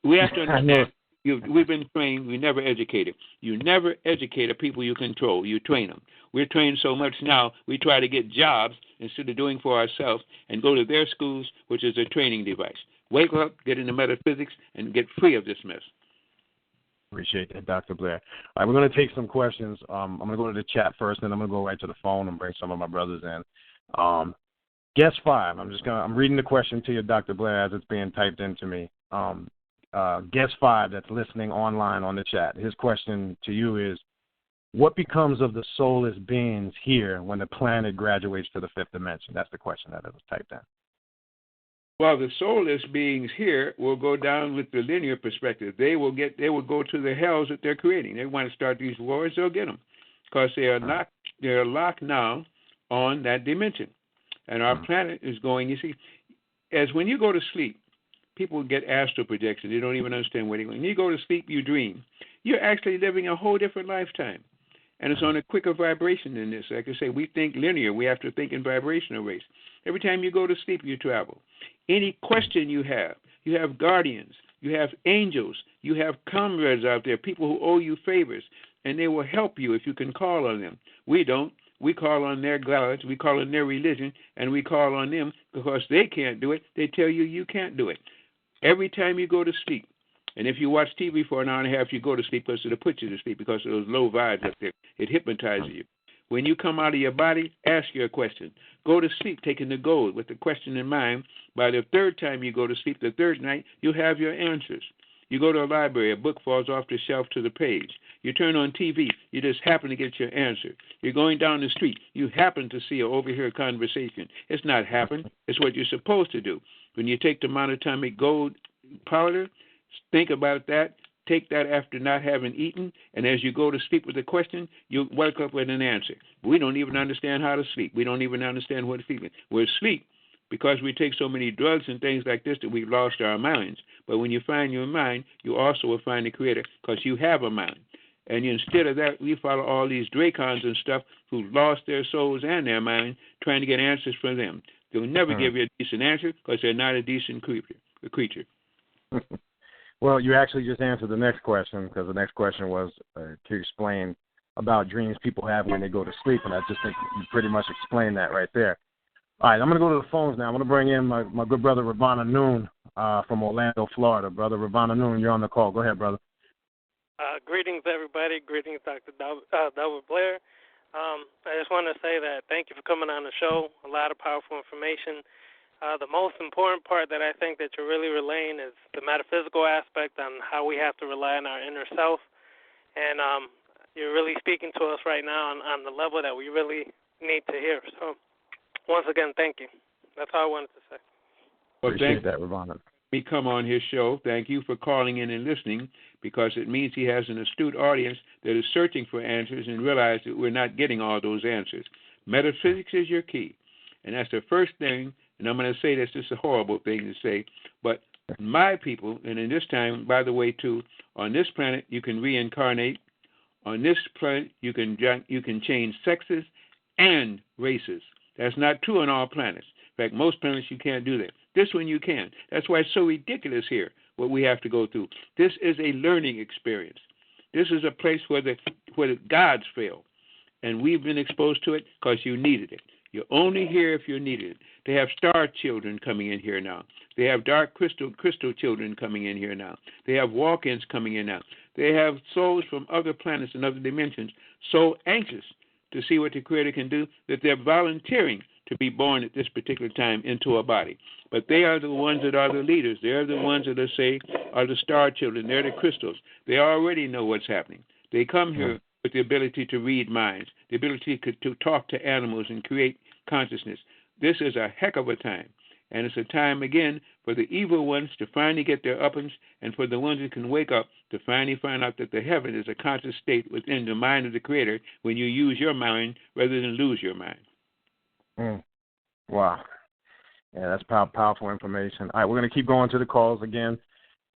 We have to understand. We've been trained. We never educated. You never educate the people you control. You train them. We're trained so much now, we try to get jobs instead of doing for ourselves and go to their schools, which is a training device. Wake up, get into metaphysics, and get free of this mess. Appreciate that, Dr. Blair. All right, we're going to take some questions. I'm going to go to the chat first, and I'm going to go right to the phone and bring some of my brothers in. Guess 5. I'm reading the question to you, Dr. Blair, as it's being typed into me. Guess 5 that's listening online on the chat. His question to you is, what becomes of the soulless beings here when the planet graduates to the 5th dimension? That's the question that it was typed in. Well, the soulless beings here will go down with the linear perspective. They will go to the hells that they're creating. They want to start these wars, they'll get them, because they're locked now on that dimension. And our planet is going, you see, as when you go to sleep, people get astral projection. They don't even understand where they're going. When you go to sleep, you dream. You're actually living a whole different lifetime. And it's on a quicker vibration than this. Like I say, we think linear. We have to think in vibrational rates. Every time you go to sleep, you travel. Any question you have guardians, you have angels, you have comrades out there, people who owe you favors, and they will help you if you can call on them. We don't. We call on their gods, we call on their religion, and we call on them because they can't do it. They tell you you can't do it. Every time you go to sleep, and if you watch TV for an hour and a half, you go to sleep because it'll put you to sleep because of those low vibes up there. It hypnotizes you. When you come out of your body, ask your question. Go to sleep taking the gold with the question in mind. By the 3rd time you go to sleep, the 3rd night, you'll have your answers. You go to a library, a book falls off the shelf to the page. You turn on TV, you just happen to get your answer. You're going down the street, you happen to see or overhear a conversation. It's not happen, it's what you're supposed to do. When you take the monatomic gold powder, think about that. Take that after not having eaten, and as you go to sleep with a question, you wake up with an answer. We don't even understand how to sleep. We don't even understand what to sleep is. We're asleep because we take so many drugs and things like this that we've lost our minds. But when you find your mind, you also will find the Creator because you have a mind. And instead of that, we follow all these dracons and stuff who lost their souls and their mind trying to get answers from them. They'll never give you a decent answer because they're not a decent creature. Well, you actually just answered the next question because the next question was to explain about dreams people have when they go to sleep, and I just think you pretty much explained that right there. All right, I'm going to go to the phones now. I'm going to bring in my good brother Ravana Noon from Orlando, Florida. Brother Ravana Noon, you're on the call. Go ahead, brother. Greetings, everybody. Greetings, Dr.Delbert Blair. I just want to say that thank you for coming on the show. A lot of powerful information. The most important part that I think that you're really relaying is the metaphysical aspect on how we have to rely on our inner self. And you're really speaking to us right now on the level that we really need to hear. So, once again, thank you. That's all I wanted to say. Well, appreciate that, Ravana. Me come on his show. Thank you for calling in and listening because it means he has an astute audience that is searching for answers and realize that we're not getting all those answers. Metaphysics is your key. And that's the first thing. And I'm going to say this is a horrible thing to say, but my people, and in this time, by the way, too, on this planet you can reincarnate. On this planet you can change sexes and races. That's not true on all planets. In fact, most planets you can't do that. This one you can. That's why it's so ridiculous here what we have to go through. This is a learning experience. This is a place where the gods fail, and we've been exposed to it because you needed it. You're only here if you needed it. They have star children coming in here now. They have dark crystal children coming in here now. They have walk-ins coming in now. They have souls from other planets and other dimensions so anxious to see what the Creator can do that they're volunteering to be born at this particular time into a body. But they are the ones that are the leaders. They're the ones that are the star children. They're the crystals. They already know what's happening. They come here with the ability to read minds, the ability to talk to animals and create consciousness. This is a heck of a time. And it's a time, again, for the evil ones to finally get their uppings and for the ones that can wake up to finally find out that the heaven is a conscious state within the mind of the Creator when you use your mind rather than lose your mind. Wow. Yeah, that's powerful information. All right, we're going to keep going to the calls again.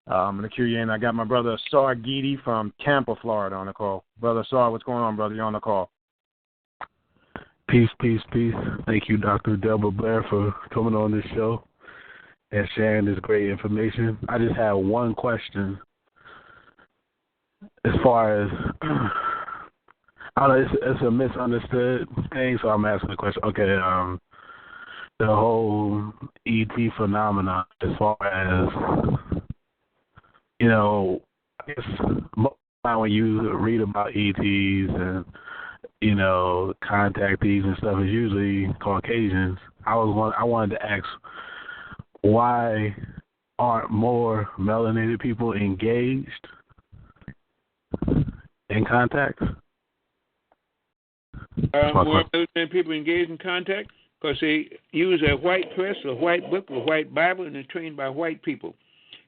I'm going to cue you in. I got my brother Sar Gidi from Tampa, Florida on the call. Brother Sar, what's going on, brother? You're on the call. Peace, peace, peace. Thank you, Dr.Delbert Blair, for coming on this show and sharing this great information. I just have one question. As far as, I don't know, it's a misunderstood thing, so I'm asking the question. Okay, the whole ET phenomenon, as far as, you know, I guess most of the time when you read about ETs and contactees and stuff is usually Caucasians. I wanted to ask, why aren't more melanated people engaged in contacts? More melanated people engaged in contact because they use a white press, a white book, a white Bible, and they're trained by white people.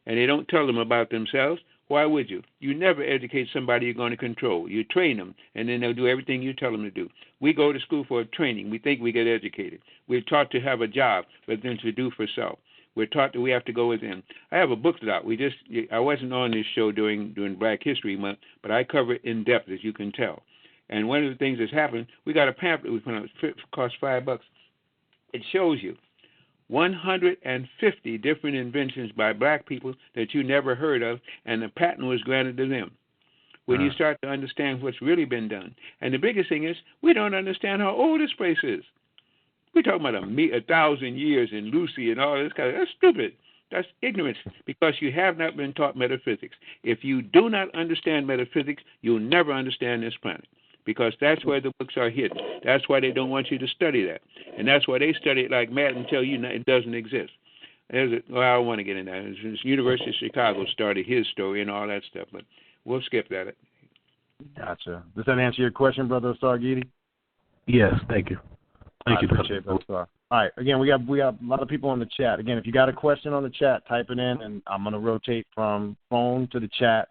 And they don't tell them about themselves. Why would you? You never educate somebody you're going to control. You train them, and then they'll do everything you tell them to do. We go to school for training. We think we get educated. We're taught to have a job, but then to do for self. We're taught that we have to go within. I have a booklet out. I wasn't on this show during Black History Month, but I cover it in depth, as you can tell. And one of the things that's happened, we got a pamphlet we put out. It cost $5. It shows you 150 different inventions by black people that you never heard of, and the patent was granted to them. When you start to understand what's really been done. And the biggest thing is, we don't understand how old this place is. We're talking about 1,000 years in Lucy and all this kind of, that's stupid. That's ignorance, because you have not been taught metaphysics. If you do not understand metaphysics, you'll never understand this planet, because that's where the books are hidden. That's why they don't want you to study that. And that's why they study it like mad and tell you it doesn't exist. I don't want to get into that. The University of Chicago started his story and all that stuff, but we'll skip that. Gotcha. Does that answer your question, Brother Sargiti? Yes, thank you. Thank you, appreciate it, Brother Star. All right. Again, we got a lot of people on the chat. Again, if you got a question on the chat, type it in, and I'm going to rotate from phone to the chat,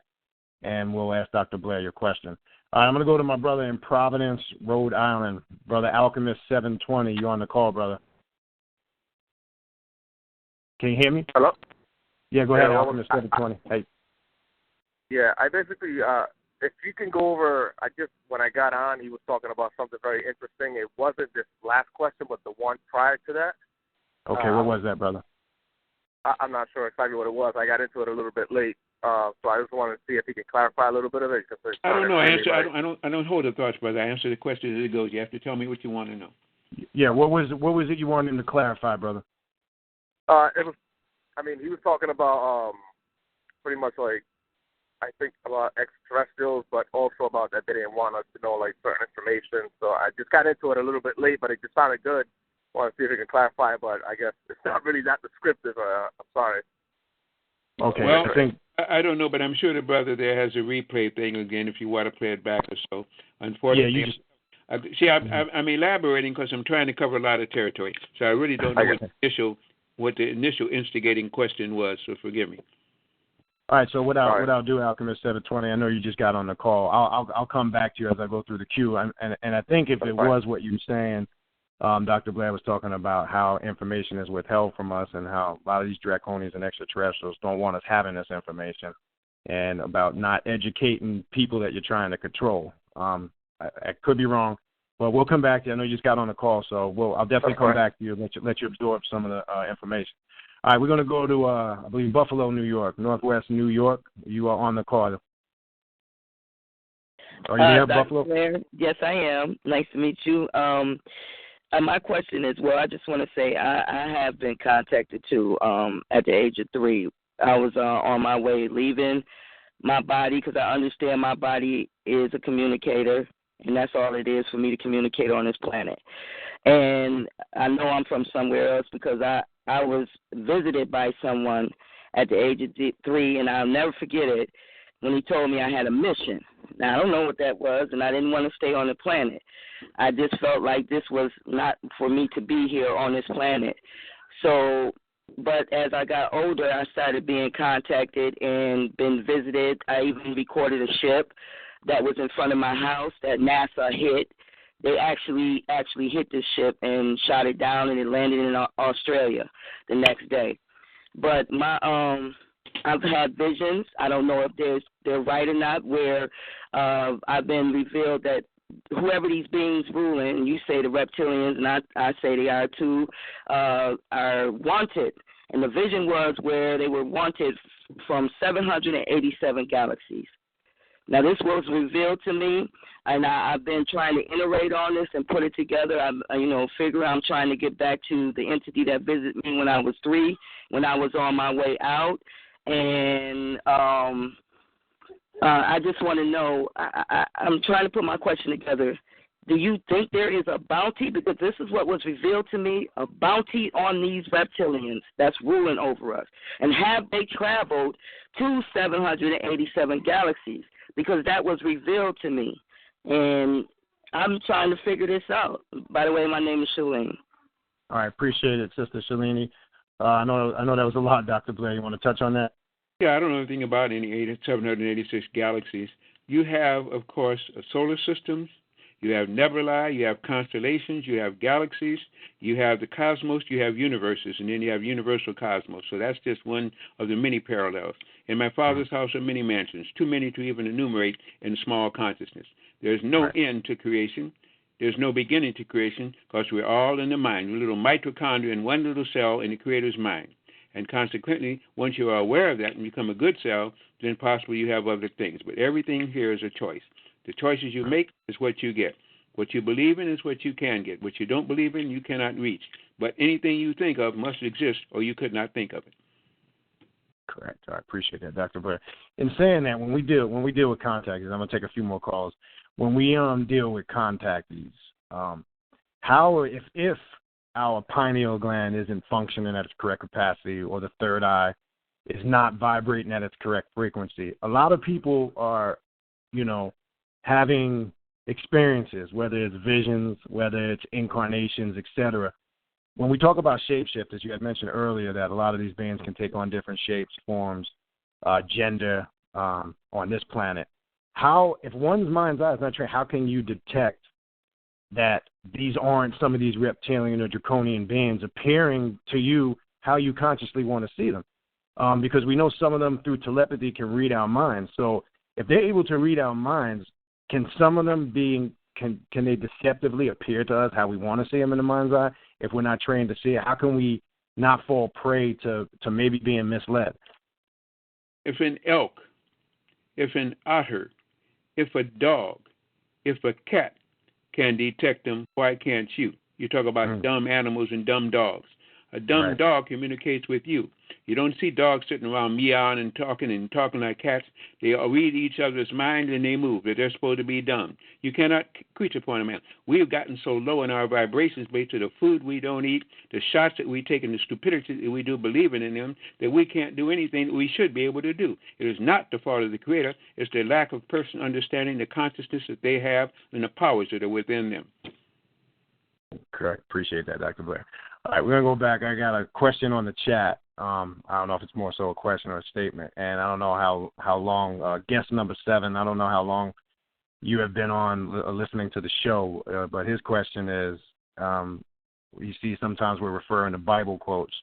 and we'll ask Dr. Blair your question. All right, I'm going to go to my brother in Providence, Rhode Island, Brother Alchemist 720. You on the call, brother? Can you hear me? Hello? Yeah, go ahead, Alchemist 720. Hey. Yeah, I basically, if you can go over, when I got on, he was talking about something very interesting. It wasn't this last question, but the one prior to that. Okay, what was that, brother? I'm not sure exactly what it was. I got into it a little bit late, so I just wanted to see if he can clarify a little bit of it. I don't know. I don't hold the thoughts, brother. I answer the question as it goes. You have to tell me what you want to know. Yeah, what was it you wanted him to clarify, brother? It was. I mean, he was talking about pretty much like, I think about extraterrestrials, but also about that they didn't want us to know like certain information. So I just got into it a little bit late, but it just sounded good. I want to see if he can clarify, but I guess it's not really that descriptive. I'm sorry. Okay. Well, I don't know, but I'm sure the brother there has a replay thing again if you want to play it back or so. Unfortunately, I'm elaborating because I'm trying to cover a lot of territory, so I really don't know what the initial instigating question was. So forgive me. All right. So what I'll do, Alchemist 720. I know you just got on the call. I'll come back to you as I go through the queue. And I think if it was what you were saying, Dr. Blair was talking about how information is withheld from us and how a lot of these draconians and extraterrestrials don't want us having this information, and about not educating people that you're trying to control. I could be wrong, but we'll come back to you. I know you just got on the call, so I'll definitely come back to you and let you absorb some of the information. All right, we're going to go to, I believe, Buffalo, New York, Northwest New York. You are on the call. Are you there, Buffalo? Blair? Yes, I am. Nice to meet you. My question is, I just want to say I have been contacted too at the age of 3. I was on my way leaving my body because I understand my body is a communicator, and that's all it is for me to communicate on this planet. And I know I'm from somewhere else because I was visited by someone at the age of 3, and I'll never forget it when he told me I had a mission. Now, I don't know what that was, and I didn't want to stay on the planet. I just felt like this was not for me to be here on this planet. So, but as I got older, I started being contacted and been visited. I even recorded a ship that was in front of my house that NASA hit. They actually hit this ship and shot it down, and it landed in Australia the next day. But I've had visions. I don't know if they're right or not, where I've been revealed that whoever these beings ruling, and you say the reptilians, and I say they are too, are wanted. And the vision was where they were wanted from 787 galaxies. Now, this was revealed to me, and I've been trying to iterate on this and put it together. I'm trying to get back to the entity that visited me when I was 3, when I was on my way out. And I just want to know, I'm trying to put my question together Do you think there is a bounty? Because this is what was revealed to me, a bounty on these reptilians that's ruling over us. And have they traveled to 787 galaxies? Because that was revealed to me. And I'm trying to figure this out. By the way, my name is Shalene. All right, appreciate it, Sister Shalini. I know that was a lot, Dr. Blair. You want to touch on that? Yeah, I don't know anything about any 786 galaxies. You have, of course, solar systems. You have nebulae, you have constellations, you have galaxies, you have the cosmos, you have universes, and then you have universal cosmos. So that's just one of the many parallels. In my Father's house are many mansions, too many to even enumerate in small consciousness. There's no end to creation. There's no beginning to creation because we're all in the mind. We're a little mitochondria in one little cell in the Creator's mind. And consequently, once you are aware of that and become a good cell, then possibly you have other things. But everything here is a choice. The choices you make is what you get. What you believe in is what you can get. What you don't believe in, you cannot reach. But anything you think of must exist, or you could not think of it. Correct. I appreciate that, Dr. Blair. In saying that, when we deal with contactees, I'm going to take a few more calls. When we deal with contactees, how if our pineal gland isn't functioning at its correct capacity, or the third eye is not vibrating at its correct frequency, a lot of people are, having experiences, whether it's visions, whether it's incarnations, etc. When we talk about shapeshifters, you had mentioned earlier that a lot of these beings can take on different shapes, forms, gender on this planet. How, if one's mind's eye is not trained, how can you detect that these aren't some of these reptilian or draconian beings appearing to you how you consciously want to see them? Because we know some of them through telepathy can read our minds. So if they're able to read our minds, can some of them can they deceptively appear to us how we want to see them in the mind's eye if we're not trained to see it? How can we not fall prey to maybe being misled? If an elk, if an otter, if a dog, if a cat can detect them, why can't you? You talk about dumb animals and dumb dogs. A dumb dog communicates with you. You don't see dogs sitting around meowing and talking like cats. They read each other's mind and they move. They're supposed to be dumb. You cannot preach upon a man. We have gotten so low in our vibrations based on the food we don't eat, the shots that we take, and the stupidity that we do believing in them, that we can't do anything that we should be able to do. It is not the fault of the Creator. It's the lack of person understanding the consciousness that they have and the powers that are within them. Correct. Appreciate that, Dr. Blair. All right, we're going to go back. I got a question on the chat. I don't know if it's more so a question or a statement, and I don't know how long, guest number 7, I don't know how long you have been on listening to the show, but his question is, you see sometimes we're referring to Bible quotes,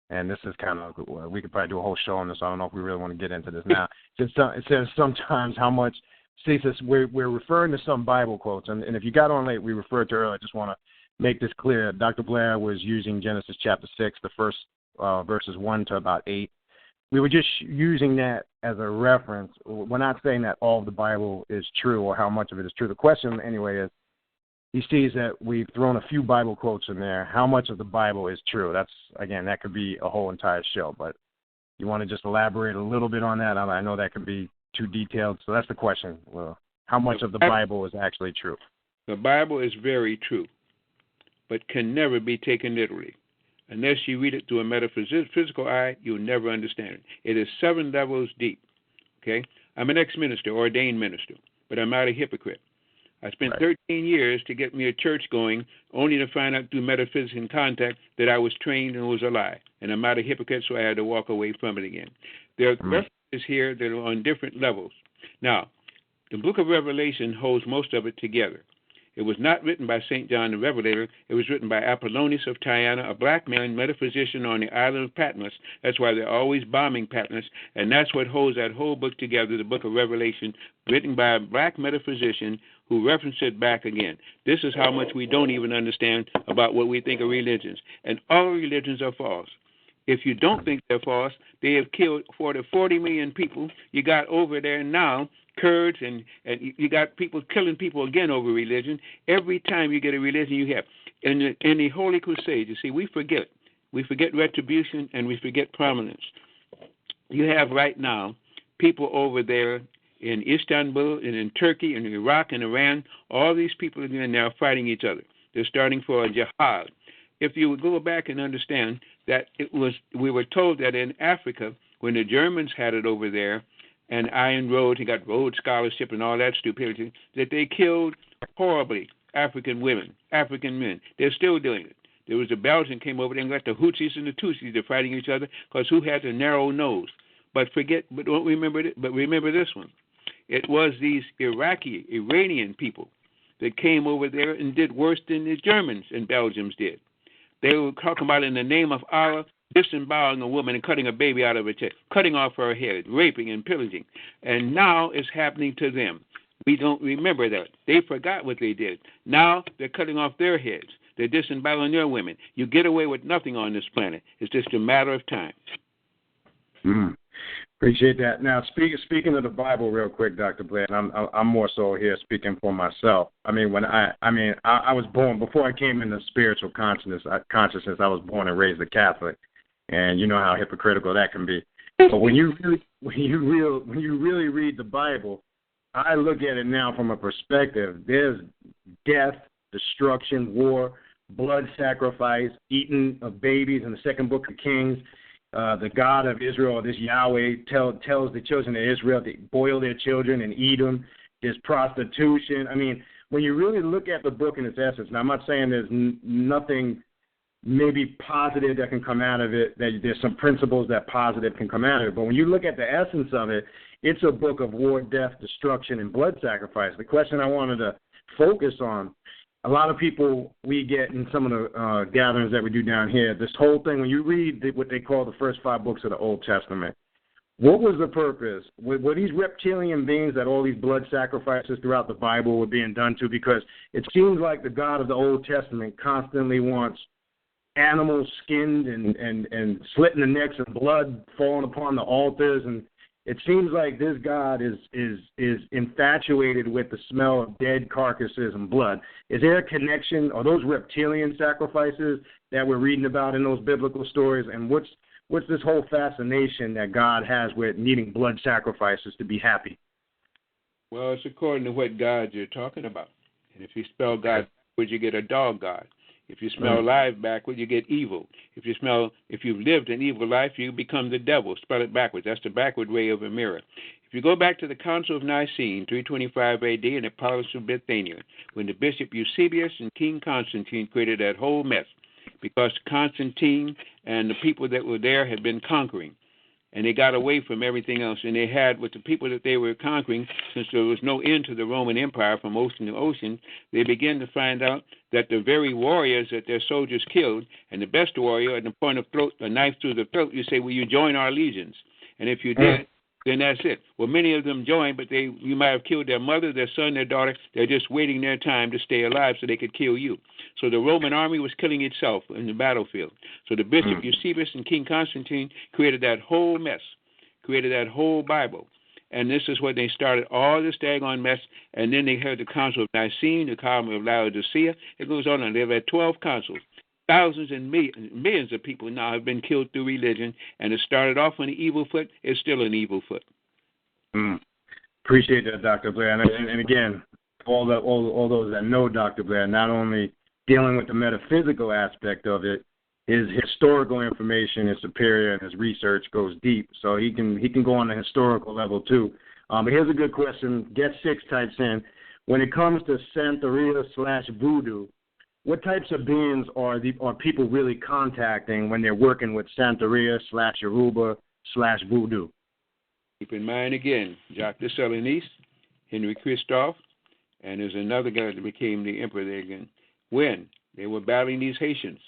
and this is kind of, we could probably do a whole show on this. I don't know if we really want to get into this now. It says sometimes how much, see, we're referring to some Bible quotes, and if you got on late, we referred to earlier, I just want to make this clear. Dr. Blair was using Genesis chapter 6, the first verses 1 to about 8. We were just using that as a reference. We're not saying that all of the Bible is true or how much of it is true. The question, anyway, is he sees that we've thrown a few Bible quotes in there. How much of the Bible is true? That's, again, that could be a whole entire show, but you want to just elaborate a little bit on that? I know that could be too detailed, so that's the question. Well, how much of the Bible is actually true? The Bible is very true, but can never be taken literally. Unless you read it through a metaphysical eye, you'll never understand it. It is 7 levels deep, okay? I'm an ex-minister, ordained minister, but I'm not a hypocrite. I spent 13 years to get me a church going, only to find out through metaphysics and contact that I was trained and was a lie. And I'm not a hypocrite, so I had to walk away from it again. There are references here that are on different levels. Now, the book of Revelation holds most of it together. It was not written by St. John the Revelator. It was written by Apollonius of Tyana, a black man metaphysician on the island of Patmos. That's why they're always bombing Patmos, and that's what holds that whole book together, the book of Revelation, written by a black metaphysician who referenced it back again. This is how much we don't even understand about what we think of religions. And all religions are false. If you don't think they're false, they have killed 40 million people. You got over there now Kurds, and you got people killing people again over religion. Every time you get a religion, you have. In the Holy Crusade, you see, we forget. We forget retribution, and we forget prominence. You have right now people over there in Istanbul and in Turkey and Iraq and Iran. All these people are now fighting each other. They're starting for a jihad. If you would go back and understand that we were told that in Africa, when the Germans had it over there, and Iron Road, he got Rhodes Scholarship and all that stupidity, that they killed horribly African women, African men. They're still doing it. There was a Belgian came over there and got the Houthis and the Tutsis. They're fighting each other because who had the narrow nose? But don't remember it. But remember this one. It was these Iranian people that came over there and did worse than the Germans and Belgians did. They were talking about in the name of Allah, disemboweling a woman and cutting a baby out of her chest, cutting off her head, raping and pillaging. And now it's happening to them. We don't remember that. They forgot what they did. Now they're cutting off their heads. They're disemboweling their women. You get away with nothing on this planet. It's just a matter of time. Appreciate that. Now, speaking of the Bible real quick, Dr. Blair, and I'm more so here speaking for myself. I mean, I was born, before I came into spiritual consciousness, I was born and raised a Catholic. And you know how hypocritical that can be. But when you really read the Bible, I look at it now from a perspective. There's death, destruction, war, blood sacrifice, eating of babies in the second book of Kings. The God of Israel, this Yahweh, tells the children of Israel to boil their children and eat them. There's prostitution. I mean, when you really look at the book in its essence, now I'm not saying there's nothing maybe positive that can come out of it, that there's some principles that positive can come out of it. But when you look at the essence of it, it's a book of war, death, destruction, and blood sacrifice. The question I wanted to focus on, a lot of people we get in some of the gatherings that we do down here, this whole thing, when you read what they call the first 5 books of the Old Testament, what was the purpose? Were these reptilian beings that all these blood sacrifices throughout the Bible were being done to? Because it seems like the God of the Old Testament constantly wants animals skinned and slit in the necks and blood falling upon the altars, and it seems like this God is infatuated with the smell of dead carcasses and blood. Is there a connection? Are those reptilian sacrifices that we're reading about in those biblical stories? And what's this whole fascination that God has with needing blood sacrifices to be happy? Well, it's according to what God you're talking about. And if you spell God backwards, you get a dog God. If you smell life backward, you get evil. If you've lived an evil life, you become the devil. Spell it backwards. That's the backward way of a mirror. If you go back to the Council of Nicene, 325 A.D., and the Palace of Bithynia, when the Bishop Eusebius and King Constantine created that whole mess, because Constantine and the people that were there had been conquering, and they got away from everything else, and they had with the people that they were conquering, since there was no end to the Roman Empire from ocean to ocean, they began to find out that the very warriors that their soldiers killed, and the best warrior at the point of throat, a knife through the throat, you say, will you join our legions? And if you did, then that's it. Well, many of them joined, but you might have killed their mother, their son, their daughter. They're just waiting their time to stay alive so they could kill you. So the Roman army was killing itself in the battlefield. So the Bishop Eusebius and King Constantine created that whole mess, created that whole Bible. And this is what they started, all this daggone mess. And then they had the Council of Nicene, the Council of Laodicea. It goes on, and they've had 12 councils. Thousands and millions of people now have been killed through religion, and it started off on the evil foot. It's still an evil foot. Appreciate that, Dr. Blair. And again, all those that know Dr. Blair, not only dealing with the metaphysical aspect of it, his historical information is superior, and his research goes deep. So he can go on the historical level too. But here's a good question. Get6 types in, when it comes to Santeria/voodoo, what types of beings are people really contacting when they're working with Santeria/Yoruba/voodoo? Keep in mind again, Jacques de Selenis, Henry Christophe, and there's another guy that became the emperor there again, when they were battling these Haitians.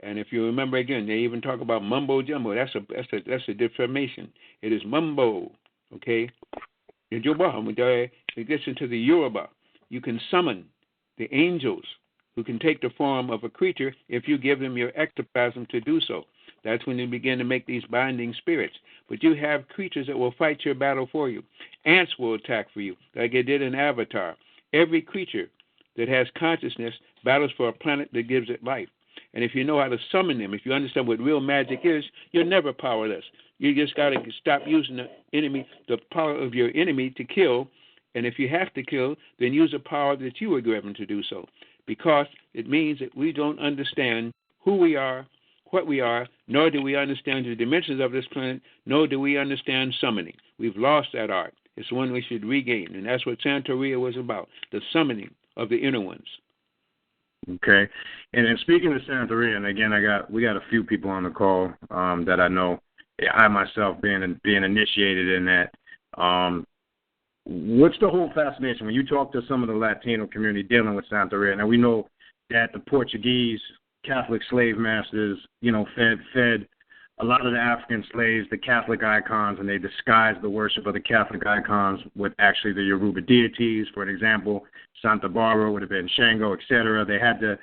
And if you remember again, they even talk about mumbo jumbo. That's a deformation. It is mumbo, okay? It gets into the Yoruba. You can summon the angels who can take the form of a creature if you give them your ectoplasm to do so. That's when you begin to make these binding spirits. But you have creatures that will fight your battle for you. Ants will attack for you, like it did in Avatar. Every creature that has consciousness battles for a planet that gives it life. And if you know how to summon them, if you understand what real magic is, you're never powerless. You just got to stop using the power of your enemy to kill. And if you have to kill, then use the power that you were given to do so. Because it means that we don't understand who we are, what we are, nor do we understand the dimensions of this planet, nor do we understand summoning. We've lost that art. It's one we should regain, and that's what Santeria was about, the summoning of the inner ones. Okay. And then speaking of Santeria, and again, we got a few people on the call that I know. I myself being initiated in that. What's the whole fascination when you talk to some of the Latino community dealing with Santeria? Now we know that the Portuguese Catholic slave masters, fed a lot of the African slaves the Catholic icons, and they disguised the worship of the Catholic icons with actually the Yoruba deities. For an example, Santa Barbara would have been Shango, etc. They had to,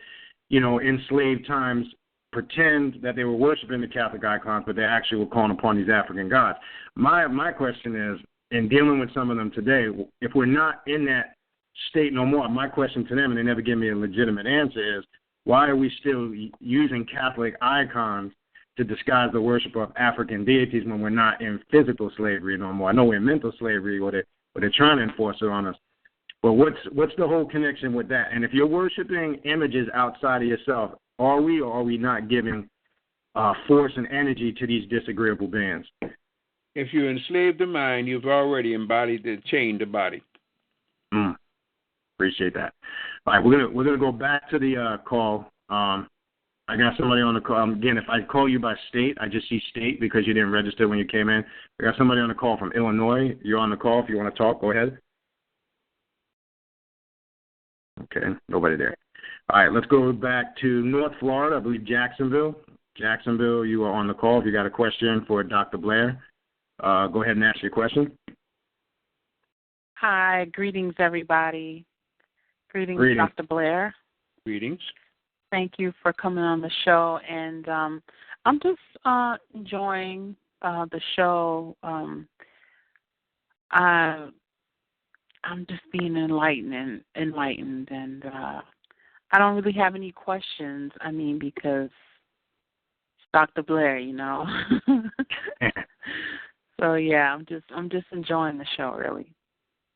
in slave times, pretend that they were worshiping the Catholic icons, but they actually were calling upon these African gods. My question is, in dealing with some of them today, if we're not in that state no more, my question to them, and they never give me a legitimate answer, is why are we still using Catholic icons to disguise the worship of African deities when we're not in physical slavery no more? I know we're in mental slavery, or they're trying to enforce it on us. But what's the whole connection with that? And if you're worshiping images outside of yourself, are we or are we not giving force and energy to these disagreeable beings? If you enslave the mind, you've already chained the body. Appreciate that. All right, we're gonna go back to the call. I got somebody on the call. Again, if I call you by state, I just see state because you didn't register when you came in. I got somebody on the call from Illinois. You're on the call. If you want to talk, go ahead. Okay, nobody there. All right, let's go back to North Florida. I believe Jacksonville. Jacksonville, you are on the call. If you got a question for Dr. Blair, go ahead and ask your question. Hi, greetings, everybody. Greetings, Dr. Blair. Greetings. Thank you for coming on the show, and I'm just enjoying the show. I'm just being enlightened, and I don't really have any questions. I mean, because it's Dr. Blair, So yeah, I'm just enjoying the show, really.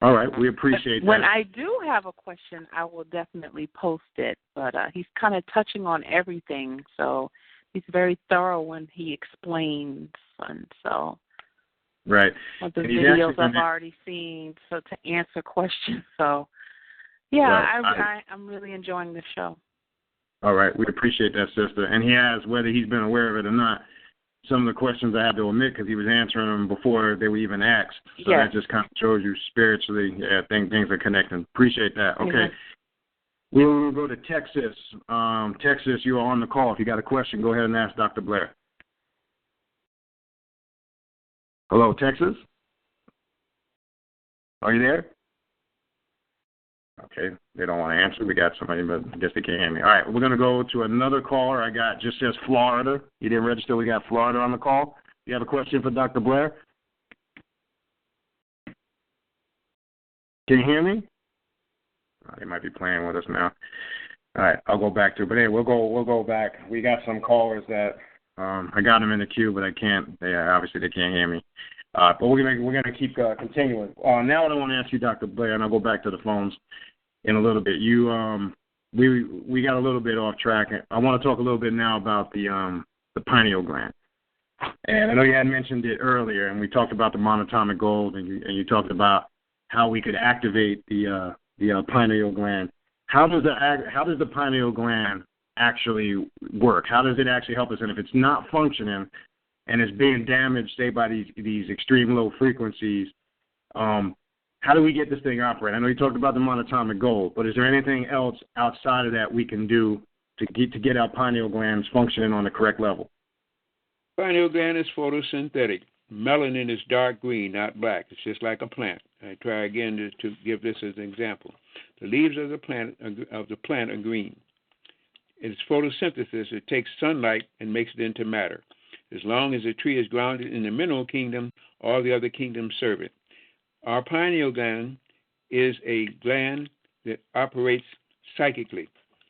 All right, we appreciate that. When I do have a question, I will definitely post it. But he's kind of touching on everything, so he's very thorough when he explains, and so. Right. Well, the videos I've already seen, so to answer questions. So, yeah, right. I'm really enjoying the show. All right, we appreciate that, sister. And he has, whether he's been aware of it or not, some of the questions I had to omit because he was answering them before they were even asked. So That just kind of shows you spiritually, things are connecting. Appreciate that. Okay. Mm-hmm. We will go to Texas. Texas, you are on the call. If you got a question, go ahead and ask Dr. Blair. Hello, Texas? Are you there? Okay, they don't want to answer. We got somebody, but I guess they can't hear me. All right, we're going to go to another caller. I got, just says Florida. You didn't register. We got Florida on the call. You have a question for Dr. Blair? Can you hear me? They might be playing with us now. All right, I'll go back to it. But hey, we'll go back. We got some callers that I got them in the queue, but I can't. Obviously they can't hear me. But we're gonna keep continuing. Now I want to ask you, Dr. Blair, and I'll go back to the phones in a little bit. We got a little bit off track. I want to talk a little bit now about the pineal gland. And I know you had mentioned it earlier, and we talked about the monatomic gold, and you talked about how we could activate the pineal gland. How does the pineal gland actually work? How does it actually help us? And if it's not functioning and it's being damaged, say, by these extreme low frequencies, how do we get this thing operating? I know you talked about the monatomic gold, but is there anything else outside of that we can do to get our pineal glands functioning on the correct level? Pineal gland is photosynthetic. Melanin is dark green, not black. It's just like a plant. I try again to give this as an example. The leaves of the plant are green. It's photosynthesis. It takes sunlight and makes it into matter. As long as the tree is grounded in the mineral kingdom, all the other kingdoms serve it. Our pineal gland is a gland that operates psychically.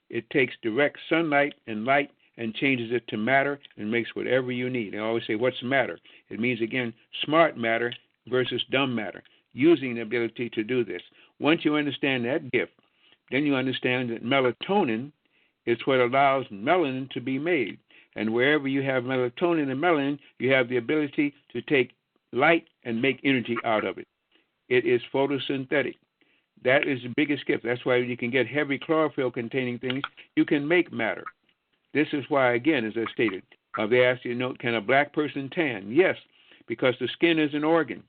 It takes direct sunlight and light and changes it to matter and makes whatever you need. I always say, what's matter? It means, again, smart matter versus dumb matter, using the ability to do this. Once you understand that gift, then you understand that melatonin is what allows melanin to be made. And wherever you have melatonin and melanin, you have the ability to take light and make energy out of it. It is photosynthetic. That is the biggest gift. That's why you can get heavy chlorophyll-containing things. You can make matter. This is why, again, as I stated, they asked you, can a black person tan? Yes, because the skin is an organ.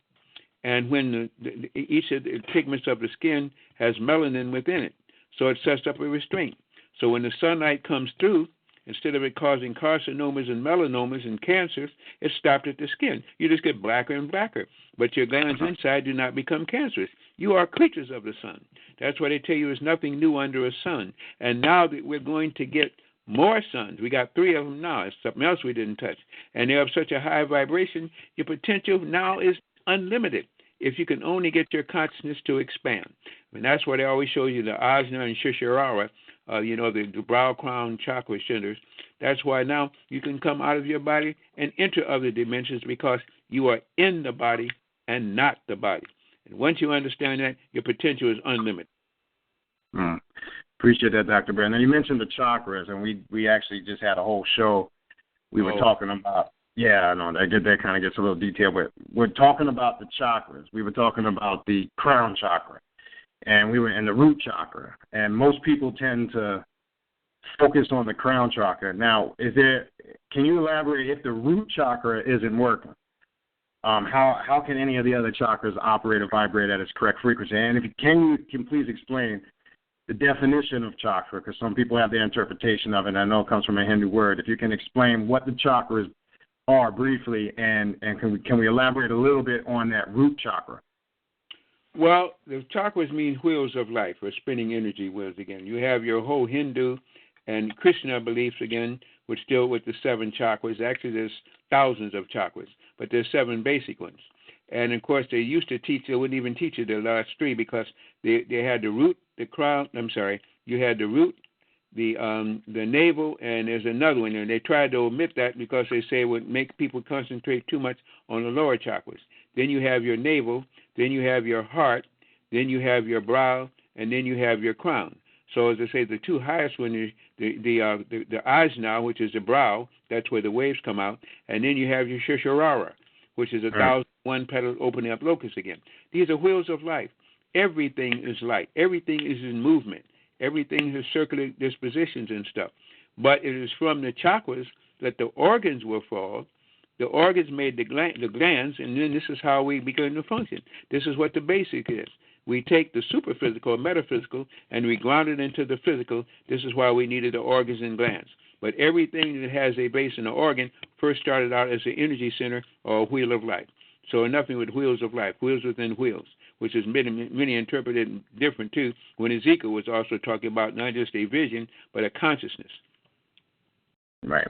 And when each of the pigments of the skin has melanin within it, so it sets up a restraint. So when the sunlight comes through, instead of it causing carcinomas and melanomas and cancers, it stopped at the skin. You just get blacker and blacker. But your glands inside do not become cancerous. You are creatures of the sun. That's why they tell you there's nothing new under a sun. And now that we're going to get more suns, we got 3 of them now. It's something else we didn't touch. And they're of such a high vibration, your potential now is unlimited if you can only get your consciousness to expand. And that's why they always show you the Ajna and Shishirara, the brow crown chakra centers. That's why now you can come out of your body and enter other dimensions because you are in the body and not the body. And once you understand that, your potential is unlimited. Appreciate that, Dr. Blair. Now, you mentioned the chakras, and we actually just had a whole show we were talking about. Yeah, I know, that kind of gets a little detailed, but we're talking about the chakras. We were talking about the crown chakra, and we were in the root chakra. And most people tend to focus on the crown chakra. Now, can you elaborate if the root chakra isn't working? How can any of the other chakras operate or vibrate at its correct frequency? And if you can please explain the definition of chakra, because some people have their interpretation of it, and I know it comes from a Hindu word. If you can explain what the chakras are briefly, and can we elaborate a little bit on that root chakra? Well, the chakras mean wheels of life, or spinning energy wheels again. You have your whole Hindu and Krishna beliefs again, which deal with the 7 chakras. Actually, there's thousands of chakras, but there's 7 basic ones. And, of course, they used to teach, they wouldn't even teach you the last 3 because they had the root, the crown, you had the root, the navel, and there's another one there. They tried to omit that because they say it would make people concentrate too much on the lower chakras. Then you have your navel, then you have your heart, then you have your brow, and then you have your crown. So as I say, the 2 highest ones, the eyes now, which is the brow, that's where the waves come out, and then you have your Shishirara, which is 1,001 petal opening up locus again. These are wheels of life. Everything is light. Everything is in movement. Everything has circular dispositions and stuff. But it is from the chakras that the organs were formed. The organs made the glands, and then this is how we begin to function. This is what the basic is. We take the superphysical or metaphysical and we ground it into the physical. This is why we needed the organs and glands. But everything that has a base in the organ first started out as an energy center or a wheel of life. So nothing with wheels of life, wheels within wheels, which is many interpreted different too, when Ezekiel was also talking about not just a vision, but a consciousness. Right.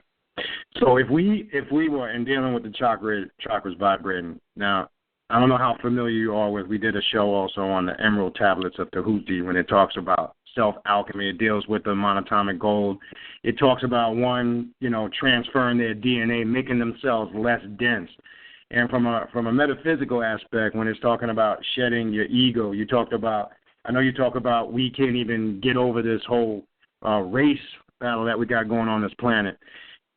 So if we were in dealing with the chakras vibrating, now, I don't know how familiar you are with, we did a show also on the emerald tablets of Tahuti when it talks about self-alchemy. It deals with the monatomic gold. It talks about one, transferring their DNA, making themselves less dense. And from a metaphysical aspect, when it's talking about shedding your ego, you talk about we can't even get over this whole race battle that we got going on this planet.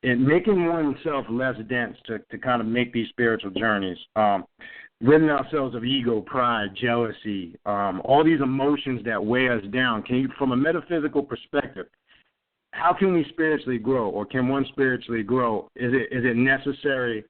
And making oneself less dense to kind of make these spiritual journeys, ridding ourselves of ego, pride, jealousy, all these emotions that weigh us down. Can you, from a metaphysical perspective, how can we spiritually grow, or can one spiritually grow? Is it necessary?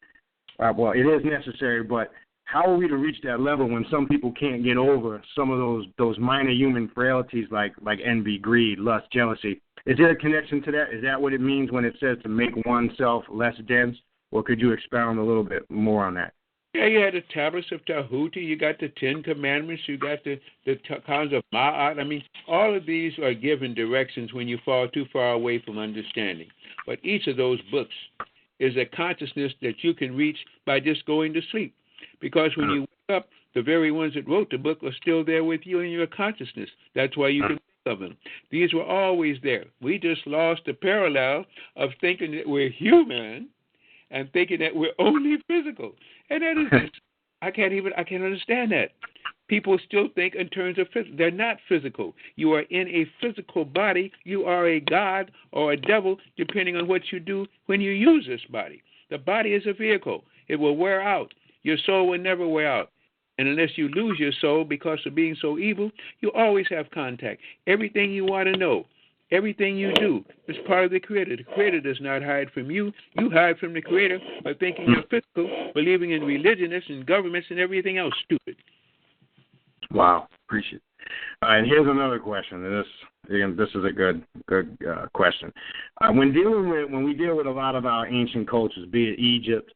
Well, it is necessary, but how are we to reach that level when some people can't get over some of those minor human frailties like envy, greed, lust, jealousy? Is there a connection to that? Is that what it means when it says to make oneself less dense? Or could you expound a little bit more on that? Yeah, you had the tablets of Tahuti, you got the 10 Commandments, you got the kinds of Ma'at. I mean, all of these are given directions when you fall too far away from understanding. But each of those books is a consciousness that you can reach by just going to sleep. Because when you wake up, the very ones that wrote the book are still there with you in your consciousness. That's why you can wake of them. These were always there. We just lost the parallel of thinking that we're human and thinking that we're only physical. And that is just, I can't understand that. People still think in terms of physical. They're not physical. You are in a physical body. You are a god or a devil, depending on what you do when you use this body. The body is a vehicle. It will wear out. Your soul will never wear out. And unless you lose your soul because of being so evil, you always have contact. Everything you want to know, everything you do is part of the Creator. The Creator does not hide from you. You hide from the Creator by thinking you're physical, believing in religionists and governments and everything else stupid. Wow, appreciate it. And here's another question. This is a good question. When we deal with a lot of our ancient cultures, be it Egypt,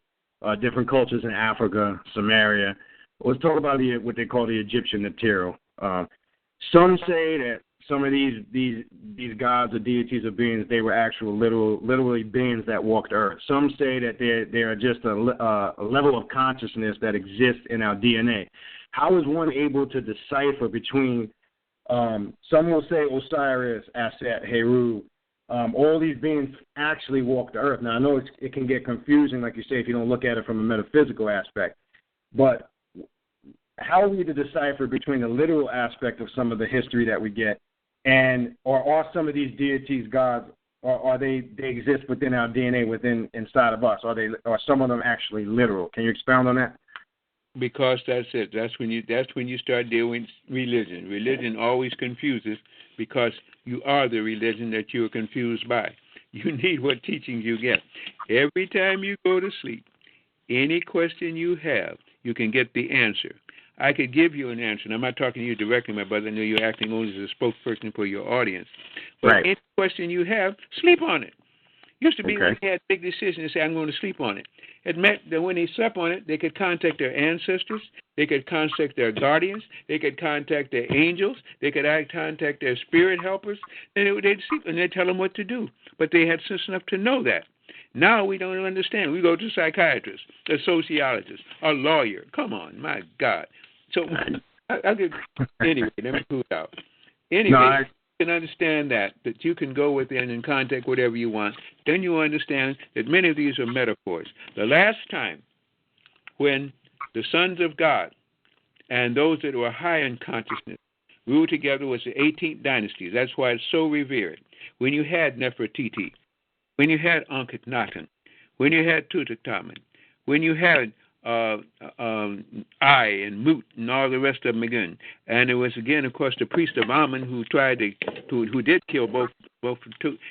different cultures in Africa, Samaria, let's talk about what they call the Egyptian material. Some say that some of these gods or deities or beings, they were actual literally beings that walked the earth. Some say that they are just a level of consciousness that exists in our DNA. How is one able to decipher between, some will say Osiris, Aset, Heru, all these beings actually walk the earth. Now, I know it can get confusing, like you say, if you don't look at it from a metaphysical aspect, but how are we to decipher between the literal aspect of some of the history that we get, or are some of these deities gods, or they exist within our DNA, inside of us? Are some of them actually literal? Can you expound on that? Because that's it. That's when you start dealing religion. Religion always confuses because you are the religion that you are confused by. You need what teachings you get. Every time you go to sleep, any question you have, you can get the answer. I could give you an answer, and I'm not talking to you directly, my brother. I know you're acting only as a spokesperson for your audience. But right. Any question you have, sleep on it. Used to be okay. when they had big decisions, they say, I'm going to sleep on it. It meant that when they slept on it, they could contact their ancestors, they could contact their guardians, they could contact their angels, they could contact their spirit helpers, and they'd sleep and they'd tell them what to do. But they had sense enough to know that. Now we don't understand. We go to a psychiatrist, a sociologist, a lawyer. Come on, my God. So anyway, let me pull it out. Anyway, you can understand that you can go within and contact whatever you want. Then you understand that many of these are metaphors. The last time when the sons of God and those that were high in consciousness ruled together was the 18th dynasty. That's why it's so revered. When you had Nefertiti, when you had Akhenaten, when you had Tutankhamun, when you had Ai and Mut and all the rest of them again, and it was again, of course, the priest of Amun who did kill both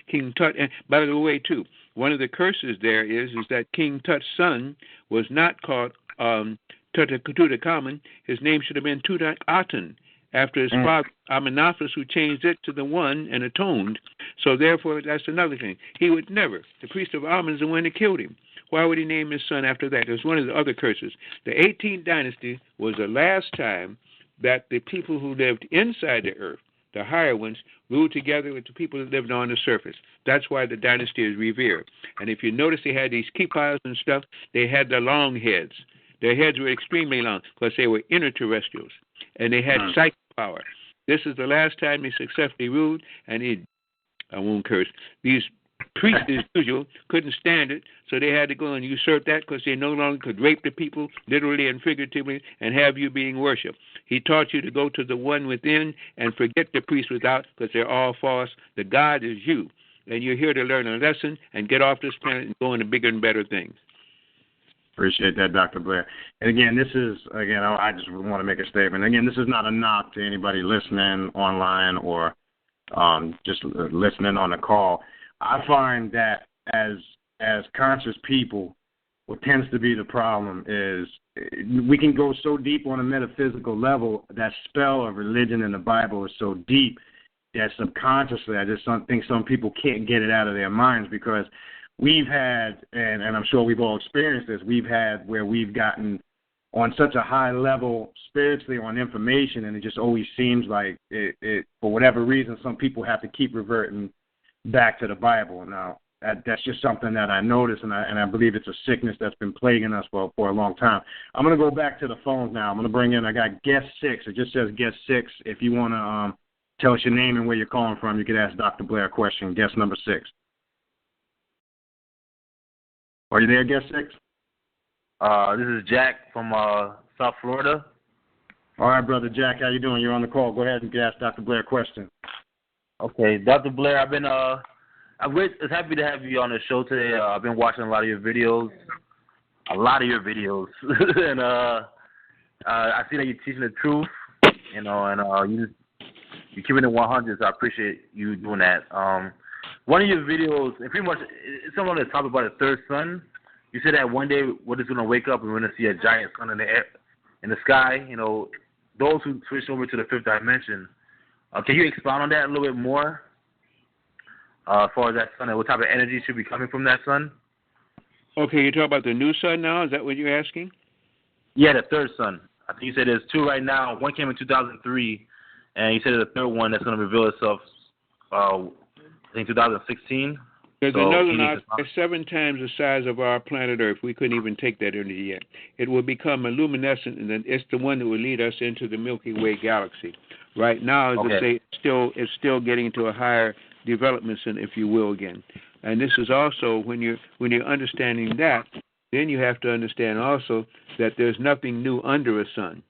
King Tut. And by the way, too, one of the curses there is that King Tut's son was not called Tutankhamun. His name should have been Tutankhaten, after his father Amenopheles, who changed it to the one and atoned. So therefore, that's another thing. He would never. The priest of Amun is the one that killed him. Why would he name his son after that? It was one of the other curses. The 18th dynasty was the last time that the people who lived inside the earth, the higher ones, ruled together with the people that lived on the surface. That's why the dynasty is revered. And if you notice, they had these kippas and stuff. They had the long heads. Their heads were extremely long because they were inner terrestrials, and they had psychic power. This is the last time they successfully ruled, and I won't curse, these priests, as usual, couldn't stand it, so they had to go and usurp that because they no longer could rape the people, literally and figuratively, and have you being worshipped. He taught you to go to the one within and forget the priests without, because they're all false. The God is you, and you're here to learn a lesson and get off this planet and go into bigger and better things. Appreciate that, Dr. Blair. And again, I just want to make a statement. Again, this is not a knock to anybody listening online or just listening on the call. I find that as conscious people, what tends to be the problem is we can go so deep on a metaphysical level. That spell of religion in the Bible is so deep that subconsciously I just think some people can't get it out of their minds, because we've had, and I'm sure we've all experienced this, we've had where we've gotten on such a high level spiritually on information, and it just always seems like it for whatever reason, some people have to keep reverting back to the Bible. Now, that's just something that I noticed, and I believe it's a sickness that's been plaguing us for a long time. I'm going to go back to the phones now. I'm going to bring in, I got guest 6. It just says guest 6. If you want to tell us your name and where you're calling from, you could ask Dr. Blair a question. Guest number 6. Are you there, guest 6? This is Jack from South Florida. All right, Brother Jack, how you doing? You're on the call. Go ahead and ask Dr. Blair a question. Okay, Dr. Blair, I'm happy to have you on the show today. I've been watching a lot of your videos, and I see that you're teaching the truth, and you're keeping it 100. So I appreciate you doing that. One of your videos, and pretty much, it's something on the topic about the third sun. You said that one day we're just going to wake up and we're going to see a giant sun in the air, in the sky. Those who switch over to the fifth dimension. Can you expound on that a little bit more? As far as that sun, and what type of energy should be coming from that sun? Okay, you're talking about the new sun now? Is that what you're asking? Yeah, the third sun. I think you said there's 2 right now. One came in 2003, and you said there's a third one that's going to reveal itself, I think, 2016. There's another now. It's 7 times the size of our planet Earth. We couldn't even take that energy yet. It will become luminescent, and then it's the one that will lead us into the Milky Way Galaxy. Right now, as I say, it's still getting to a higher development, if you will, again. And this is also when you're understanding that, then you have to understand also that there's nothing new under a sun.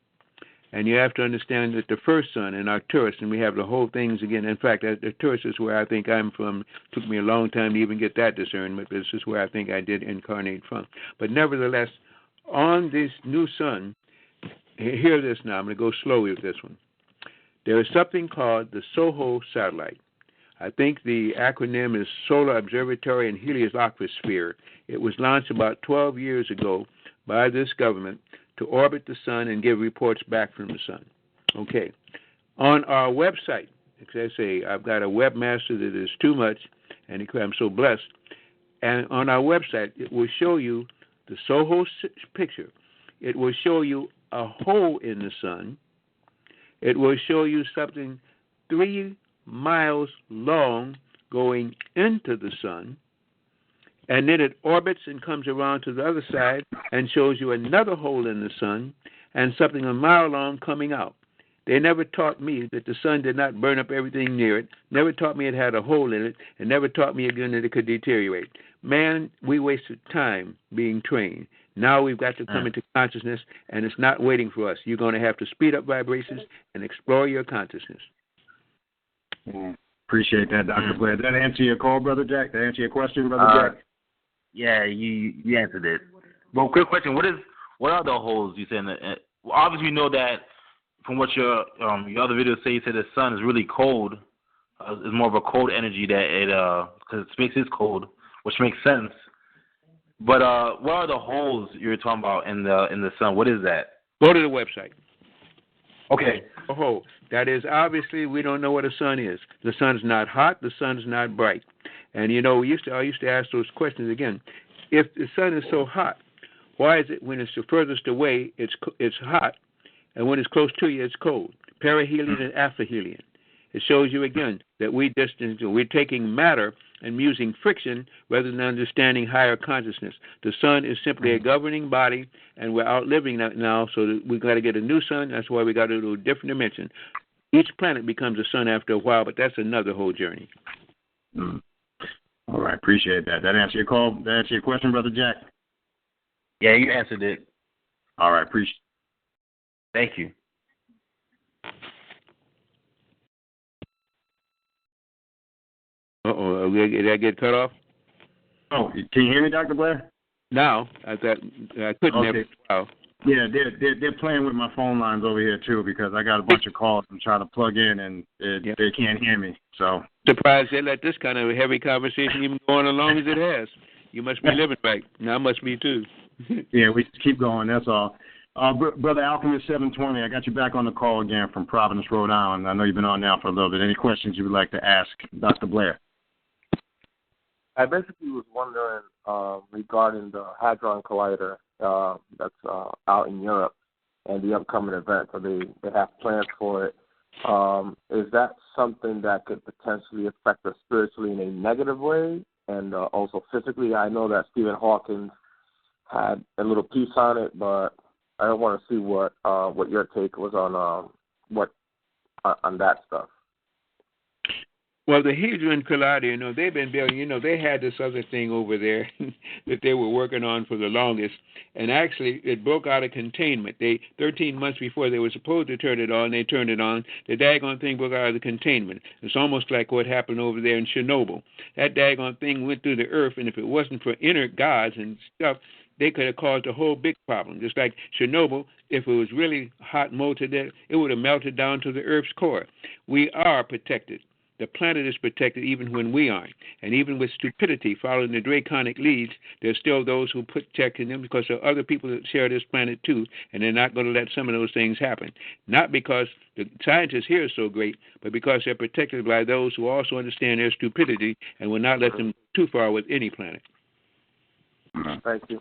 And you have to understand that the first sun and Arcturus, and we have the whole things again. In fact, Arcturus is where I think I'm from. It took me a long time to even get that discernment, but this is where I think I did incarnate from. But nevertheless, on this new sun, hear this now. I'm going to go slowly with this one. There is something called the SOHO satellite. I think the acronym is Solar Observatory and Heliosphere. It was launched about 12 years ago by this government to orbit the sun and give reports back from the sun. Okay. On our website, as I say, I've got a webmaster that is too much, and I'm so blessed. And on our website, it will show you the SOHO picture. It will show you a hole in the sun. It will show you something 3 miles long going into the sun, and then it orbits and comes around to the other side and shows you another hole in the sun and something a mile long coming out. They never taught me that the sun did not burn up everything near it, never taught me it had a hole in it, and never taught me again that it could deteriorate. Man, we wasted time being trained. Now we've got to come into consciousness, and it's not waiting for us. You're going to have to speed up vibrations and explore your consciousness. Appreciate that, Dr. Blair. Did that answer your call, Brother Jack? Did that answer your question, Brother Jack? Yeah, you answered it. Well, quick question: what are the holes you said? Obviously, we know that from what your other videos say. You said the sun is really cold. It's more of a cold energy that because space is cold, which makes sense. But what are the holes you're talking about in the sun? What is that? Go to the website. Okay. A hole. That is, obviously, we don't know what a sun is. The sun's not hot. The sun's not bright. And, I used to ask those questions again. If the sun is so hot, why is it when it's the furthest away, it's hot, and when it's close to you, it's cold? Perihelion and aphelion. It shows you, again, that we're taking matter and using friction rather than understanding higher consciousness. The sun is simply a governing body, and we're outliving that now, so that we've got to get a new sun. That's why we got to do a different dimension. Each planet becomes a sun after a while, but that's another whole journey. All right, appreciate that. That answer your call? That answer your question, Brother Jack? Yeah, you answered it. All right, appreciate it. Thank you. Uh-oh, did I get cut off? Oh, can you hear me, Dr. Blair? Now, I couldn't after a while. Yeah, they're playing with my phone lines over here, too, because I got a bunch of calls I'm trying to plug in, and they can't hear me. So surprised they let this kind of heavy conversation even go on as long as it has. You must be living right. Now I must be, too. Yeah, we just keep going, that's all. Brother Alchemist 720, I got you back on the call again from Providence, Rhode Island. I know you've been on now for a little bit. Any questions you would like to ask Dr. Blair? I basically was wondering regarding the Hadron Collider that's out in Europe and the upcoming event. So they have plans for it. Is that something that could potentially affect us spiritually in a negative way and also physically? I know that Stephen Hawking had a little piece on it, but I want to see what your take was on on that stuff. Well, the Hadron Collider, they've been building, they had this other thing over there that they were working on for the longest, and actually it broke out of containment. 13 months before they were supposed to turn it on, they turned it on. The daggone thing broke out of the containment. It's almost like what happened over there in Chernobyl. That daggone thing went through the earth, and if it wasn't for inner gods and stuff, they could have caused a whole big problem. Just like Chernobyl, if it was really hot molten, it would have melted down to the earth's core. We are protected. The planet is protected even when we aren't. And even with stupidity following the draconic leads, there's still those who put check in them because there are other people that share this planet too, and they're not going to let some of those things happen. Not because the scientists here are so great, but because they're protected by those who also understand their stupidity and will not let them too far with any planet. Thank you.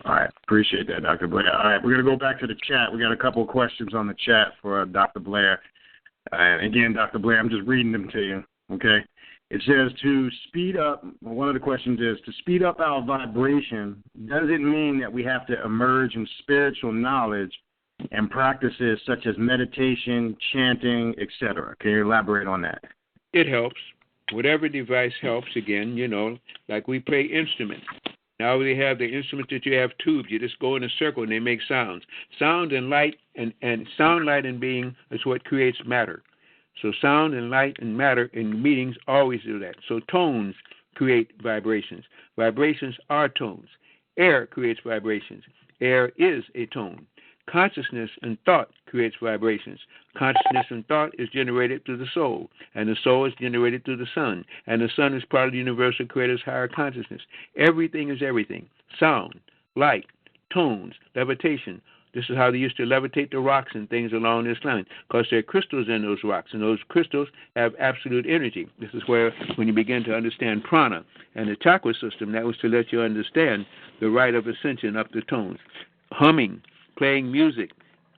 All right. Appreciate that, Dr. Blair. All right. We're going to go back to the chat. We got a couple of questions on the chat for Dr. Blair. And again, Dr. Blair, I'm just reading them to you, okay? It says to speed up, one of the questions is, to speed up our vibration, does it mean that we have to emerge in spiritual knowledge and practices such as meditation, chanting, etc.? Can you elaborate on that? It helps. Whatever device helps, again, like we play instruments. Now they have the instruments that you have tubes. You just go in a circle and they make sounds. Sound and light and sound, light, and being is what creates matter. So sound and light and matter in meetings always do that. So tones create vibrations. Vibrations are tones. Air creates vibrations. Air is a tone. Consciousness and thought creates vibrations. Consciousness and thought is generated through the soul, and the soul is generated through the sun, and the sun is part of the universal creator's higher consciousness. Everything is everything. Sound, light, tones, levitation. This is how they used to levitate the rocks and things along this line, because there are crystals in those rocks, and those crystals have absolute energy. This is where, when you begin to understand prana and the chakra system, that was to let you understand the right of ascension up the tones. Humming, playing music,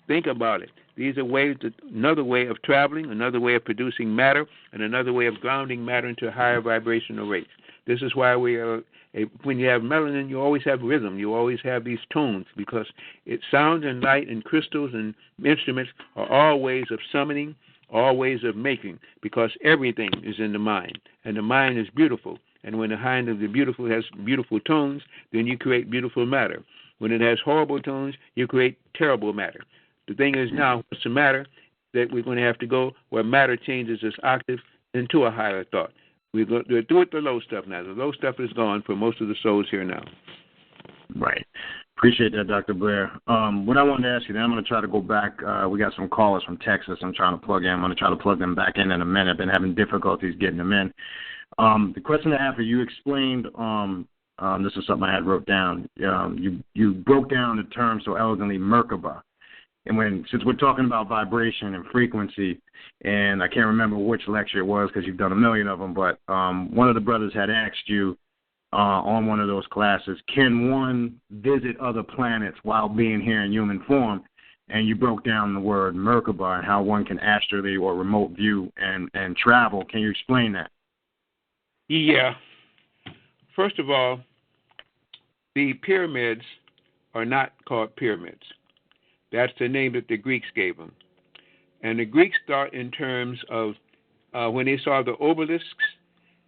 think about it. These are ways, another way of traveling, another way of producing matter, and another way of grounding matter into higher vibrational rates. This is why when you have melanin, you always have rhythm. You always have these tones, because sound and light and crystals and instruments are all ways of summoning, all ways of making, because everything is in the mind, and the mind is beautiful. And when the mind of the beautiful has beautiful tones, then you create beautiful matter. When it has horrible tones, you create terrible matter. The thing is now, what's the matter? That we're going to have to go where matter changes its octave into a higher thought. We're through with the low stuff now. The low stuff is gone for most of the souls here now. Right. Appreciate that, Dr. Blair. What I wanted to ask you, then I'm going to try to go back. We got some callers from Texas I'm trying to plug in. I'm going to try to plug them back in a minute. I've been having difficulties getting them in. The question I have for you, explained, this is something I had wrote down. You broke down the term so elegantly, Merkaba. And since we're talking about vibration and frequency, and I can't remember which lecture it was because you've done a million of them, but one of the brothers had asked you on one of those classes, can one visit other planets while being here in human form? And you broke down the word Merkaba and how one can astrally or remote view and travel. Can you explain that? Yeah. First of all, the pyramids are not called pyramids. That's the name that the Greeks gave them. And the Greeks thought in terms of when they saw the obelisks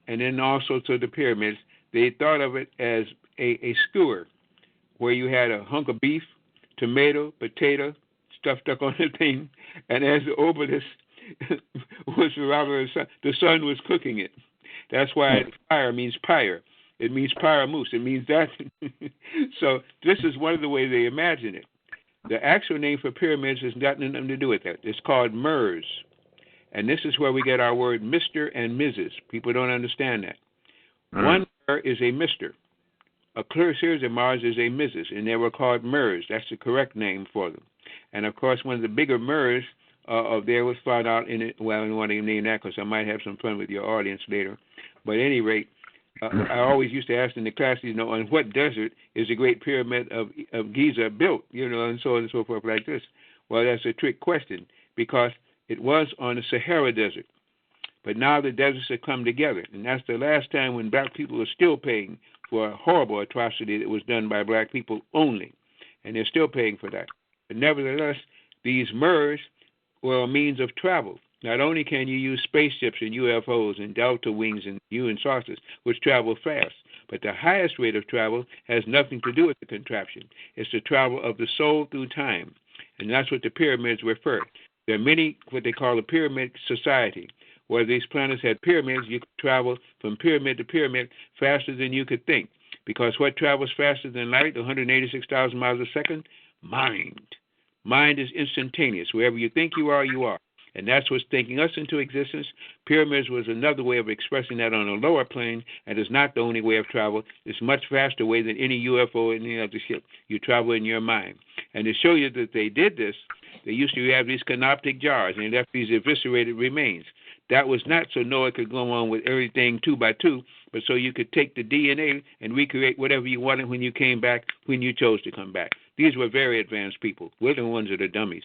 and then also to the pyramids, they thought of it as a skewer where you had a hunk of beef, tomato, potato, stuff stuck on the thing, and as the obelisk was around the sun was cooking it. That's why fire means pyre. It means pyramus. It means that. So this is one of the ways they imagine it. The actual name for pyramids has nothing to do with that. It's called MERS. And this is where we get our word Mr. and Mrs. People don't understand that. One MER is a Mr. A clear series of Mars is a Mrs., and they were called MERS. That's the correct name for them. And, of course, one of the bigger MERS of there was found out in it. Well, I don't want to name that because I might have some fun with your audience later. But at any rate, I always used to ask in the classes, on what desert is the Great Pyramid of Giza built, and so on and so forth like this. Well, that's a trick question because it was on the Sahara Desert. But now the deserts have come together, and that's the last time when black people were still paying for a horrible atrocity that was done by black people only, and they're still paying for that. But nevertheless, these MERS were a means of travel. Not only can you use spaceships and UFOs and delta wings and UN saucers, which travel fast, but the highest rate of travel has nothing to do with the contraption. It's the travel of the soul through time. And that's what the pyramids refer. There are many what they call a pyramid society, where these planets had pyramids. You could travel from pyramid to pyramid faster than you could think. Because what travels faster than light, 186,000 miles a second? Mind. Mind is instantaneous. Wherever you think you are, you are. And that's what's thinking us into existence. Pyramids was another way of expressing that on a lower plane, and it's not the only way of travel. It's a much faster way than any UFO or any other ship. You travel in your mind. And to show you that they did this, they used to have these canoptic jars, and they left these eviscerated remains. That was not so Noah could go on with everything 2 by 2, but so you could take the DNA and recreate whatever you wanted when you came back, when you chose to come back. These were very advanced people. We're the ones that are dummies.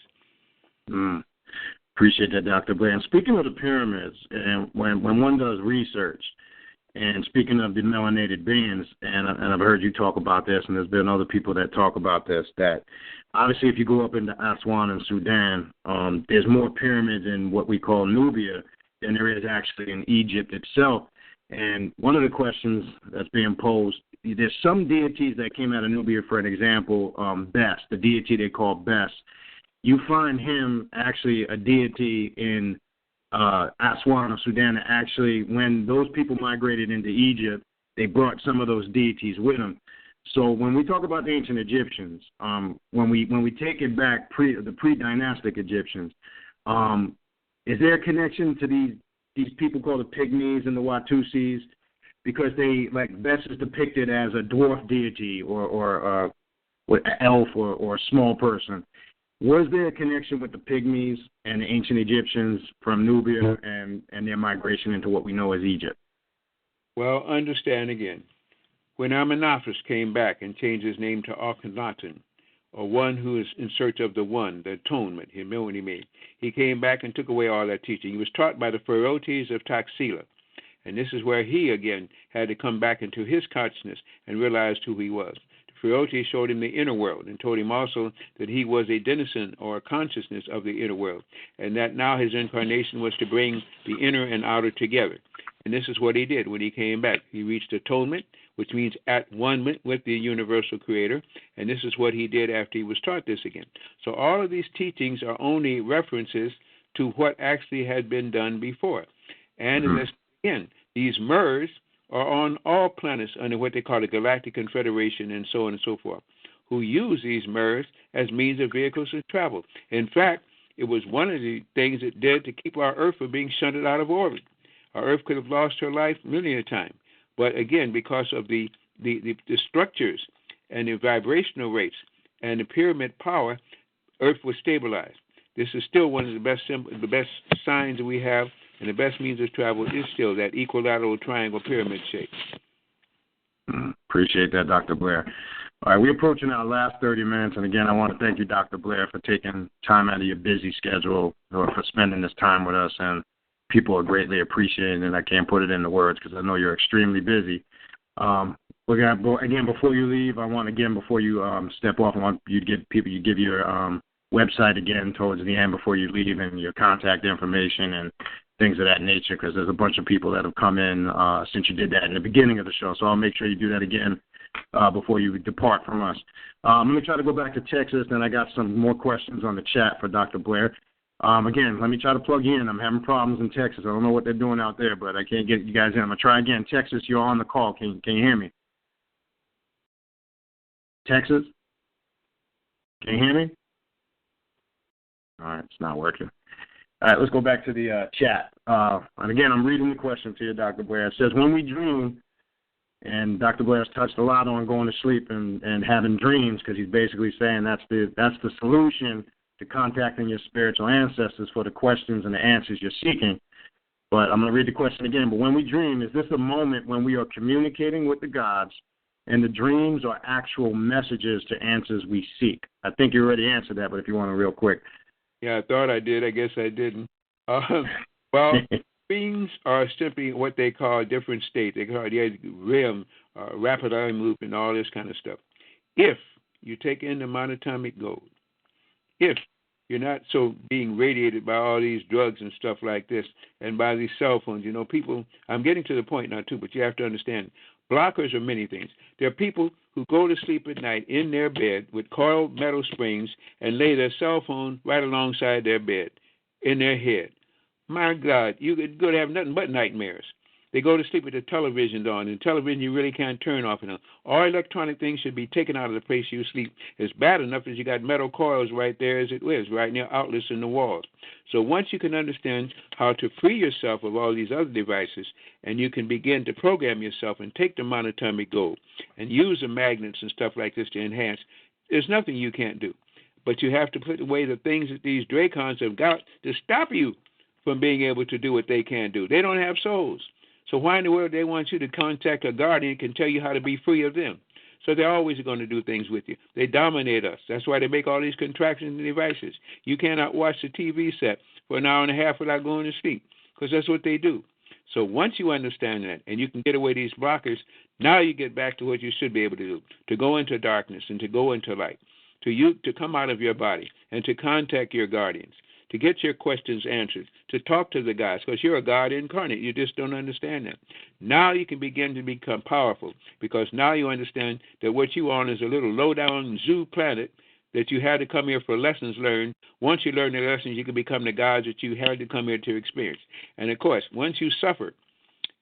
Appreciate that, Dr. Blair. And speaking of the pyramids, and when one does research, and speaking of the melanated beings, and I've heard you talk about this, and there's been other people that talk about this, that obviously if you go up into Aswan and Sudan, there's more pyramids in what we call Nubia than there is actually in Egypt itself. And one of the questions that's being posed, there's some deities that came out of Nubia, for an example, Bes, the deity they call Bes. You find him actually a deity in Aswan of Sudan. Actually, when those people migrated into Egypt, they brought some of those deities with them. So when we talk about the ancient Egyptians, when we take it back, the pre-dynastic Egyptians, is there a connection to these people called the Pygmies and the Watusis? Because they, like, Bes is depicted as a dwarf deity or elf or a small person. Was there a connection with the Pygmies and the ancient Egyptians from Nubia and their migration into what we know as Egypt? Well, understand again. When Amenophis came back and changed his name to Akhenaten, or one who is in search of the one, the atonement, humility made, he came back and took away all that teaching. He was taught by the Pharaohs of Taxila. And this is where he, again, had to come back into his consciousness and realize who he was. Pharaohs showed him the inner world and told him also that he was a denizen or a consciousness of the inner world, and that now his incarnation was to bring the inner and outer together. And this is what he did when he came back. He reached atonement, which means at one with the universal creator, and this is what he did after he was taught this again. So all of these teachings are only references to what actually had been done before. And again, these MERS are on all planets under what they call the Galactic Confederation and so on and so forth, who use these MERS as means of vehicles of travel. In fact, it was one of the things it did to keep our Earth from being shunted out of orbit. Our Earth could have lost her life many a time. But again, because of the structures and the vibrational rates and the pyramid power, Earth was stabilized. This is still one of the best signs we have. And the best means of travel is still that equilateral triangle pyramid shape. Appreciate that, Dr. Blair. All right, we're approaching our last 30 minutes. And, again, I want to thank you, Dr. Blair, for taking time out of your busy schedule or for spending this time with us. And people are greatly appreciating it. I can't put it into words because I know you're extremely busy. We're gonna, again, before you leave, before you step off, I want you to give your website again towards the end before you leave and your contact information and things of that nature, because there's a bunch of people that have come in since you did that in the beginning of the show. So I'll make sure you do that again before you depart from us. I'm going to try to go back to Texas, and I got some more questions on the chat for Dr. Blair. Again, let me try to plug you in. I'm having problems in Texas. I don't know what they're doing out there, but I can't get you guys in. I'm going to try again. Texas, you're on the call. Can you hear me? Texas? Can you hear me? All right, it's not working. All right, let's go back to the chat. And again, I'm reading the question to you, Dr. Blair. It says, when we dream, and Dr. Blair's touched a lot on going to sleep and having dreams, because he's basically saying that's the solution to contacting your spiritual ancestors for the questions and the answers you're seeking. But I'm going to read the question again. But when we dream, is this a moment when we are communicating with the gods, and the dreams are actual messages to answers we seek? I think you already answered that, but if you want to real quick. Yeah, I thought I did. I guess I didn't. Well, dreams are simply what they call different states. They call it REM, rapid eye movement, all this kind of stuff. If you take in the monatomic gold, if You're not so being radiated by all these drugs and stuff like this and by these cell phones. You know, people, I'm getting to the point now, too, but you have to understand, blockers are many things. There are people who go to sleep at night in their bed with coiled metal springs and lay their cell phone right alongside their bed in their head. My God, you could go to have nothing but nightmares. They go to sleep with the television on, and television you really can't turn off. And all electronic things should be taken out of the place you sleep. It's bad enough as you got metal coils right there as it is, right near outlets in the walls. So once you can understand how to free yourself of all these other devices, and you can begin to program yourself and take the monatomic gold and use the magnets and stuff like this to enhance, there's nothing you can't do. But you have to put away the things that these dracons have got to stop you from being able to do what they can do. They don't have souls. So why in the world they want you to contact a guardian who can tell you how to be free of them? So they're always going to do things with you. They dominate us. That's why they make all these contraptions and devices. You cannot watch the TV set for an hour and a half without going to sleep, because that's what they do. So once you understand that and you can get away these blockers, now you get back to what you should be able to do, to go into darkness and to go into light, to come out of your body and to contact your guardians, to get your questions answered, to talk to the gods, because you're a God incarnate. You just don't understand that. Now you can begin to become powerful, because now you understand that what you on is a little low-down zoo planet that you had to come here for lessons learned. Once you learn the lessons, you can become the gods that you had to come here to experience. And, of course, once you suffer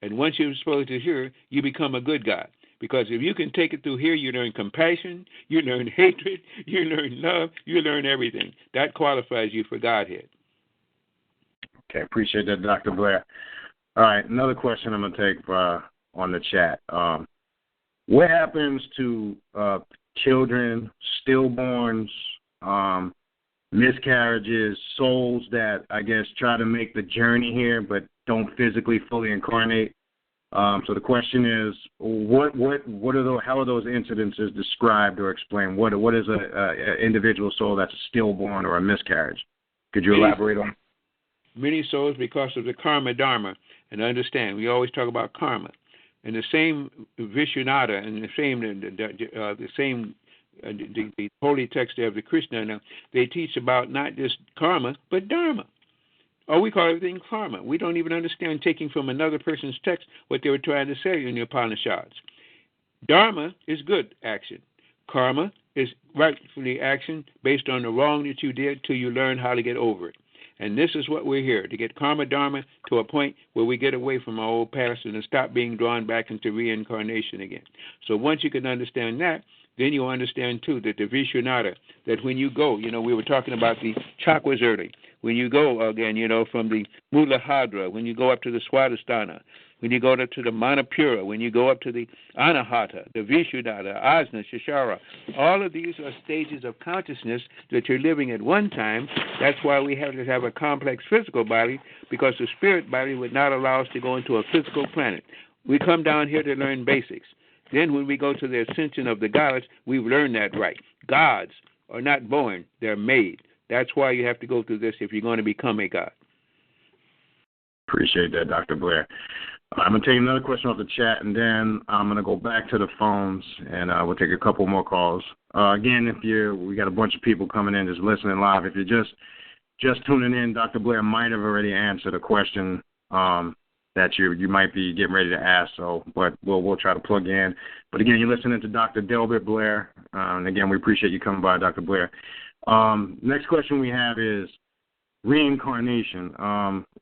and once you're exposed to here, you become a good God. Because if you can take it through here, you learn compassion, you learn hatred, you learn love, you learn everything. That qualifies you for Godhead. Okay, appreciate that, Dr. Blair. All right, another question I'm going to take on the chat. What happens to children, stillborns, miscarriages, souls that, I guess, try to make the journey here but don't physically fully incarnate? So the question is, how are those incidences described or explained? What is an individual soul that's a stillborn or a miscarriage? Could you elaborate on? Many souls, because of the karma dharma, and understand, we always talk about karma, and the same Vishnunata and the holy text of the Krishna. Now they teach about not just karma but dharma. Or we call everything karma. We don't even understand taking from another person's text what they were trying to say in the Upanishads. Dharma is good action. Karma is rightfully action based on the wrong that you did till you learn how to get over it. And this is what we're here, to get karma dharma to a point where we get away from our old past and to stop being drawn back into reincarnation again. So once you can understand that, then you understand, too, that the Vishnunata, that when you go, we were talking about the chakras early. When you go, again, from the Mulahadra, when you go up to the Swadhisthana, when you go up to the Manapura, when you go up to the Anahata, the Vishuddhata, Asna, Shishara, all of these are stages of consciousness that you're living at one time. That's why we have to have a complex physical body, because the spirit body would not allow us to go into a physical planet. We come down here to learn basics. Then when we go to the ascension of the gods, we've learned that right. Gods are not born, they're made. That's why you have to go through this if you're going to become a god. Appreciate that, Dr. Blair. I'm going to take another question off the chat, and then I'm going to go back to the phones, and we'll take a couple more calls. Again, we got a bunch of people coming in just listening live. If you're just tuning in, Dr. Blair might have already answered a question that you might be getting ready to ask, but we'll try to plug in. But again, you're listening to Dr. Delbert Blair, and again, we appreciate you coming by, Dr. Blair. Next question we have is reincarnation.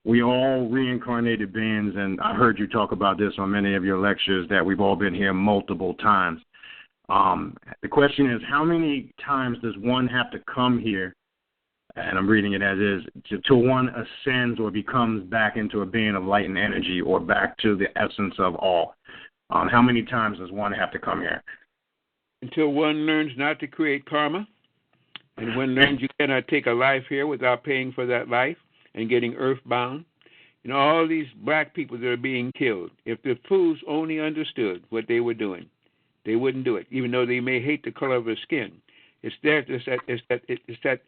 We all reincarnated beings, and I heard you talk about this on many of your lectures, that we've all been here multiple times. The question is, how many times does one have to come here, and I'm reading it as is, till one ascends or becomes back into a being of light and energy, or back to the essence of all? How many times does one have to come here? Until one learns not to create karma, and one learns you cannot take a life here without paying for that life and getting earthbound. All these black people that are being killed, if the fools only understood what they were doing, they wouldn't do it, even though they may hate the color of their skin. It's that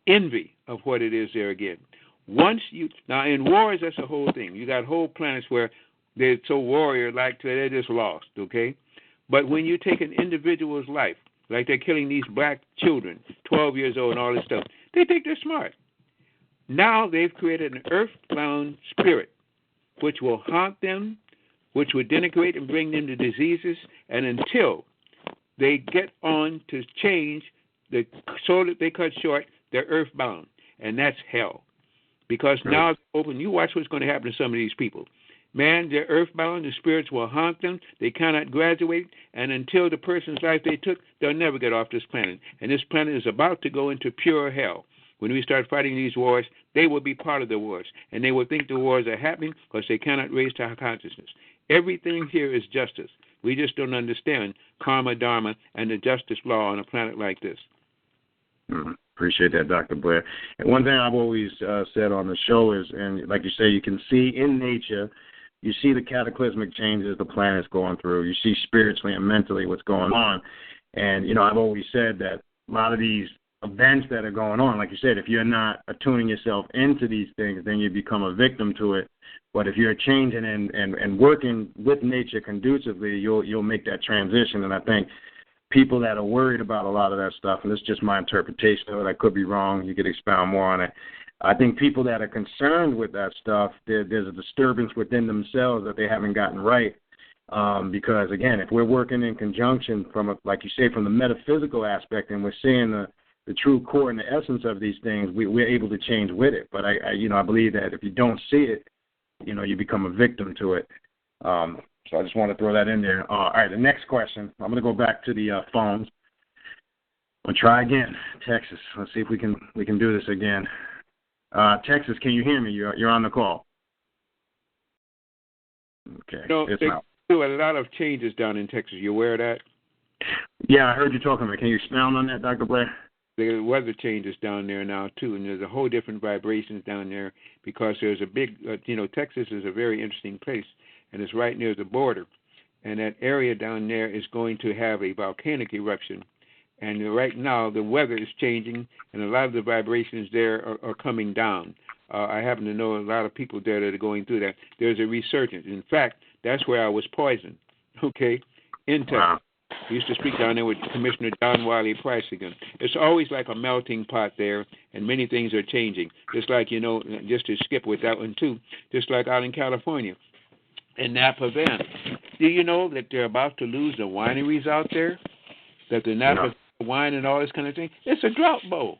envy of what it is there again. Now in wars, that's a whole thing. You got whole planets where they're so warrior-like, they're just lost, okay? But when you take an individual's life like they're killing these black children, 12 years old and all this stuff. They think they're smart. Now they've created an earth-bound spirit which will haunt them, which will denigrate and bring them to diseases, and until they get on to change so that they cut short, they're earthbound, and that's hell. Because now it's open. You watch what's going to happen to some of these people. Man, they're earthbound. The spirits will haunt them. They cannot graduate, and until the person's life they took, they'll never get off this planet. And this planet is about to go into pure hell. When we start fighting these wars, they will be part of the wars, and they will think the wars are happening because they cannot raise to our consciousness. Everything here is justice. We just don't understand karma, dharma, and the justice law on a planet like this. Appreciate that, Dr. Blair. And one thing I've always said on the show is, and like you say, you can see in nature, you see the cataclysmic changes the planet's going through. You see spiritually and mentally what's going on. And, you know, I've always said that a lot of these events that are going on, like you said, if you're not attuning yourself into these things, then you become a victim to it. But if you're changing and working with nature conducively, you'll make that transition. And I think people that are worried about a lot of that stuff, and this is just my interpretation of it, I could be wrong, you could expound more on it. I think people that are concerned with that stuff, there's a disturbance within themselves that they haven't gotten right. Because, again, if we're working in conjunction from, like you say, from the metaphysical aspect, and we're seeing the true core and the essence of these things, we're able to change with it. But I believe that if you don't see it, you become a victim to it. So I just want to throw that in there. All right, the next question. I'm going to go back to the phones. We'll try again. Texas. Let's see if we can do this again. Texas, can you hear me? You're on the call. Okay. They do a lot of changes down in Texas. You aware of that? Yeah, I heard you talking about it. Can you expound on that, Dr. Blair? The weather changes down there now, too, and there's a whole different vibrations down there because there's a big, Texas is a very interesting place, and it's right near the border. And that area down there is going to have a volcanic eruption. And right now the weather is changing, and a lot of the vibrations there are coming down. I happen to know a lot of people there that are going through that. There's a resurgence. In fact, that's where I was poisoned, in Texas. Wow. I used to speak down there with Commissioner John Wiley Price again. It's always like a melting pot there, and many things are changing. Just like, just to skip with that one too, just like out in California, in Napa Van. Do you know that they're about to lose the wineries out there? That the Napa wine and all this kind of thing? It's a drought bowl.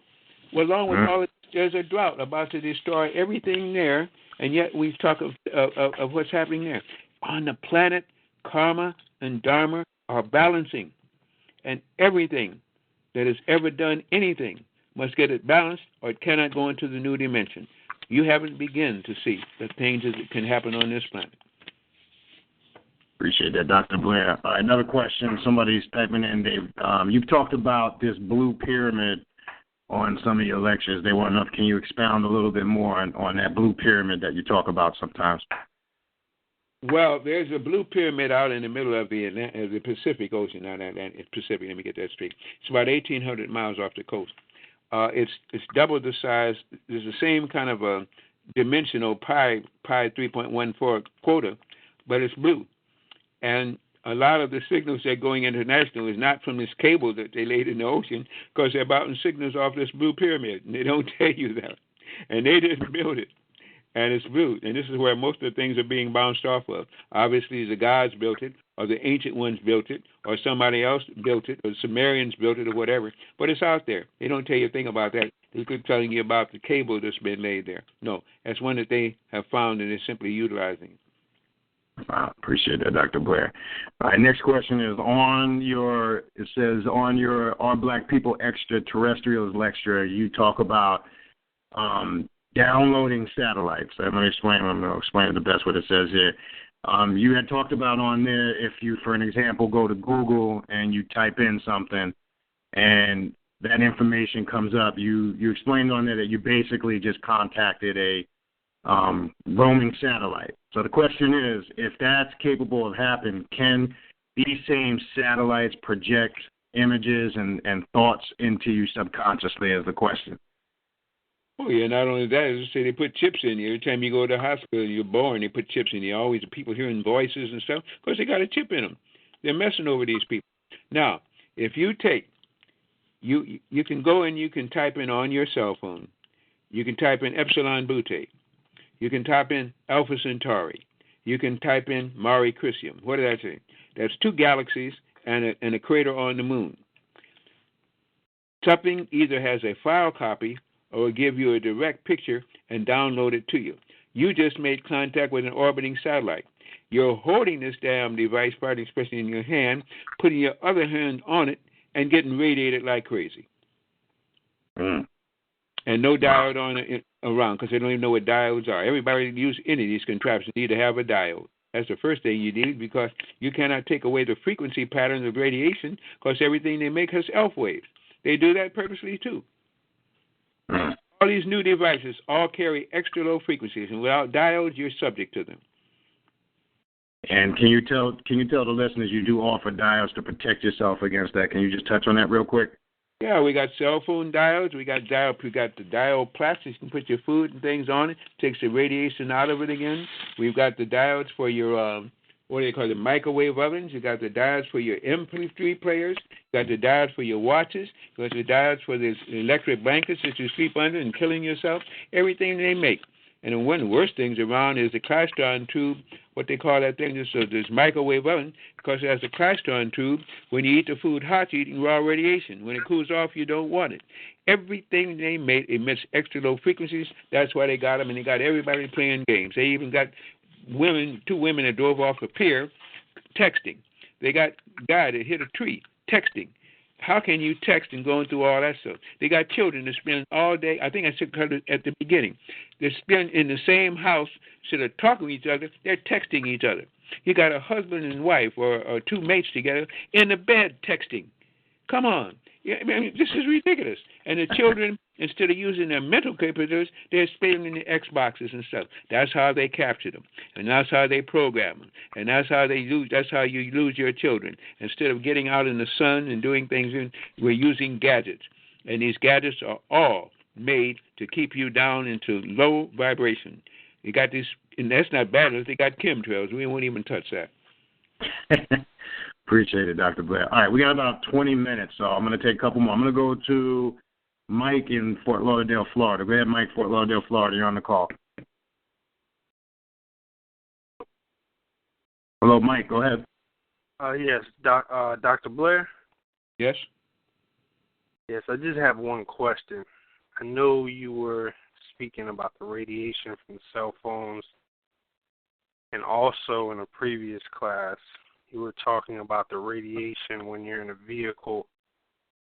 Well, along with all there's a drought about to destroy everything there, and yet we talk of what's happening there. On the planet, karma and dharma are balancing, and everything that has ever done anything must get it balanced, or it cannot go into the new dimension. You haven't begun to see the things that can happen on this planet. Appreciate that, Dr. Blair. Another question. Somebody's typing in, Dave. You've talked about this blue pyramid on some of your lectures. They want to know, can you expound a little bit more on that blue pyramid that you talk about sometimes? Well, there's a blue pyramid out in the middle of the Pacific Ocean. Not Atlantic, Pacific. Let me get that straight. It's about 1,800 miles off the coast. It's double the size. There's the same kind of a dimensional pi 3.14 quota, but it's blue. And a lot of the signals that are going international is not from this cable that they laid in the ocean, because they're bouncing signals off this blue pyramid, and they don't tell you that. And they didn't build it. And it's blue. And this is where most of the things are being bounced off of. Obviously, the gods built it, or the ancient ones built it, or somebody else built it, or the Sumerians built it, or whatever. But it's out there. They don't tell you a thing about that. They're telling you about the cable that's been laid there. No, that's one that they have found, and they're simply utilizing it. Wow, appreciate that, Dr. Blair. All right, next question is on your Are Black People Extraterrestrials lecture, you talk about downloading satellites. I'm going to explain it the best what it says here. You had talked about on there, if you, for an example, go to Google and you type in something and that information comes up, you explained on there that you basically just contacted a roaming satellite. So the question is, if that's capable of happening, can these same satellites project images and thoughts into you subconsciously, is the question. Oh, yeah, not only that, as I say, they put chips in you. Every time you go to the hospital, you're born, they put chips in you. Always people hearing voices and stuff because they got a chip in them. They're messing over these people. Now, if you take You can go and you can type in on your cell phone. You can type in Epsilon Boutae. You can type in Alpha Centauri. You can type in Mare Crisium. What did I say? That's 2 galaxies and a crater on the moon. Something either has a file copy or will give you a direct picture and download it to you. You just made contact with an orbiting satellite. You're holding this damn device, probably especially in your hand, putting your other hand on it, and getting radiated like crazy. And no diode on it around, because they don't even know what diodes are. Everybody that uses any of these contraptions need to have a diode. That's the first thing you need, because you cannot take away the frequency patterns of radiation, because everything they make has ELF waves. They do that purposely too. All these new devices all carry extra low frequencies, and without diodes, you're subject to them. And can you tell the listeners you do offer diodes to protect yourself against that? Can you just touch on that real quick? Yeah, we got cell phone diodes. We got the diode plastics. You can put your food and things on it. Takes the radiation out of it again. We've got the diodes for your what do they call it, microwave ovens. You got the diodes for your MP3 players. You got the diodes for your watches. You got the diodes for the electric blankets that you sleep under and killing yourself. Everything they make. And one of the worst things around is the klystron tube, what they call that thing, this microwave oven, because it has a klystron tube. When you eat the food hot, you're eating raw radiation. When it cools off, you don't want it. Everything they made emits extra low frequencies. That's why they got them, and they got everybody playing games. They even got 2 women that drove off a pier texting. They got a guy that hit a tree texting. How can you text and going through all that stuff? They got children that spend all day. I think I said at the beginning. They spend in the same house, instead of talking to each other, they're texting each other. You got a husband and wife or 2 mates together in the bed texting. Come on. Yeah, I mean, this is ridiculous. And the children, instead of using their mental capabilities, they're spending the Xboxes and stuff. That's how they capture them, and that's how they program them, and that's how they lose. That's how you lose your children. Instead of getting out in the sun and doing things, we're using gadgets, and these gadgets are all made to keep you down into low vibration. You got these, and that's not bad. They got chemtrails. We won't even touch that. Appreciate it, Dr. Blair. All right, we got about 20 minutes, so I'm going to take a couple more. I'm going to go to Mike in Fort Lauderdale, Florida. Go ahead, Mike, Fort Lauderdale, Florida. You're on the call. Hello, Mike. Go ahead. Yes, Dr. Blair? Yes? Yes, I just have one question. I know you were speaking about the radiation from cell phones, and also in a previous class, you were talking about the radiation when you're in a vehicle,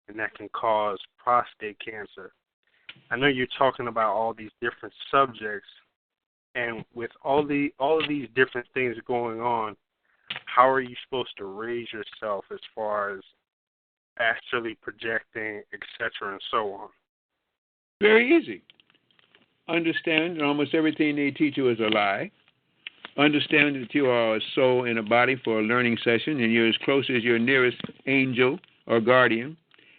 and that can cause prostate cancer. I know you're talking about all these different subjects, and with all of these different things going on, how are you supposed to raise yourself as far as astrally projecting, etc., and so on? Very easy. Understand that almost everything they teach you is a lie. Understand that you are a soul in a body for a learning session, and you're as close as your nearest angel or guardian.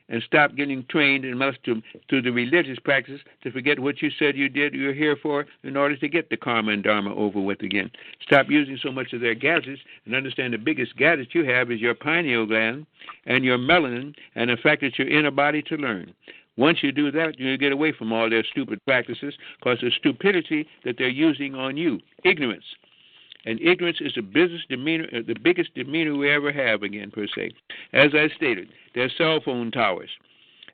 And stop getting trained and must to the religious practices to forget what you said you did, you're here for, in order to get the karma and dharma over with again. Stop using so much of their gadgets, and understand the biggest gadget you have is your pineal gland and your melanin, and the fact that you're in a body to learn. Once you do that, you get away from all their stupid practices, because the stupidity that they're using on you, ignorance. And ignorance is the biggest demeanor we ever have, again, per se. As I stated, there's cell phone towers.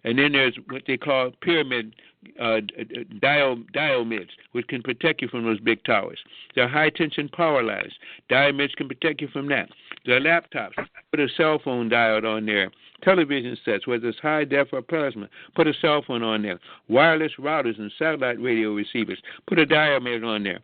And then there's what they call pyramid diomids, which can protect you from those big towers. There are high-tension power lines. Diomids can protect you from that. There are laptops. Put a cell phone diode on there. Television sets, whether it's high def or plasma, put a cell phone on there. Wireless routers and satellite radio receivers, put a diomid on there.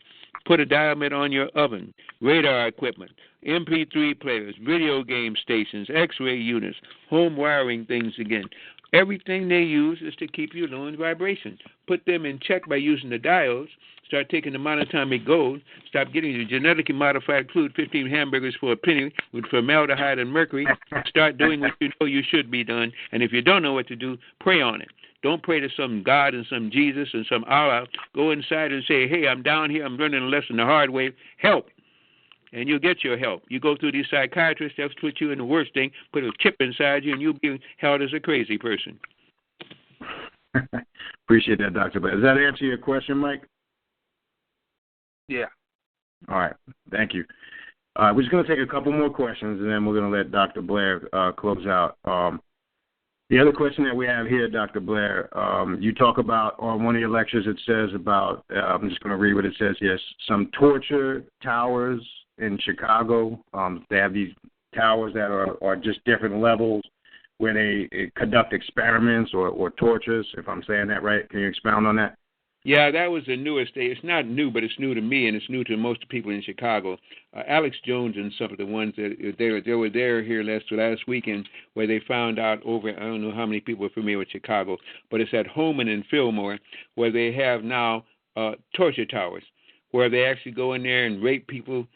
Put a diomid on your oven, radar equipment, MP3 players, video game stations, X-ray units, home wiring things again. Everything they use is to keep you low in vibration. Put them in check by using the diodes. Start taking the monatomic gold. Stop getting the genetically modified food, 15 hamburgers for a penny with formaldehyde and mercury. Start doing what you know you should be done. And if you don't know what to do, pray on it. Don't pray to some God and some Jesus and some Allah. Go inside and say, hey, I'm down here. I'm learning a lesson the hard way. Help. And you'll get your help. You go through these psychiatrists, they'll put you in the worst thing, put a chip inside you, and you'll be held as a crazy person. Appreciate that, Dr. Blair. Does that answer your question, Mike? Yeah. All right. Thank you. We're just going to take a couple more questions, and then we're going to let Dr. Blair close out. The other question that we have here, Dr. Blair, you talk about on one of your lectures, it says about, I'm just going to read what it says here, some torture towers in Chicago. They have these towers that are just different levels where they conduct experiments or tortures, if I'm saying that right. Can you expound on that? Yeah, that was the newest day. It's not new, but it's new to me, and it's new to most people in Chicago. Alex Jones and some of the ones that they were there here last weekend, where they found out over, I don't know how many people are familiar with Chicago, but it's at Holman and Fillmore, where they have now torture towers, where they actually go in there and rape people,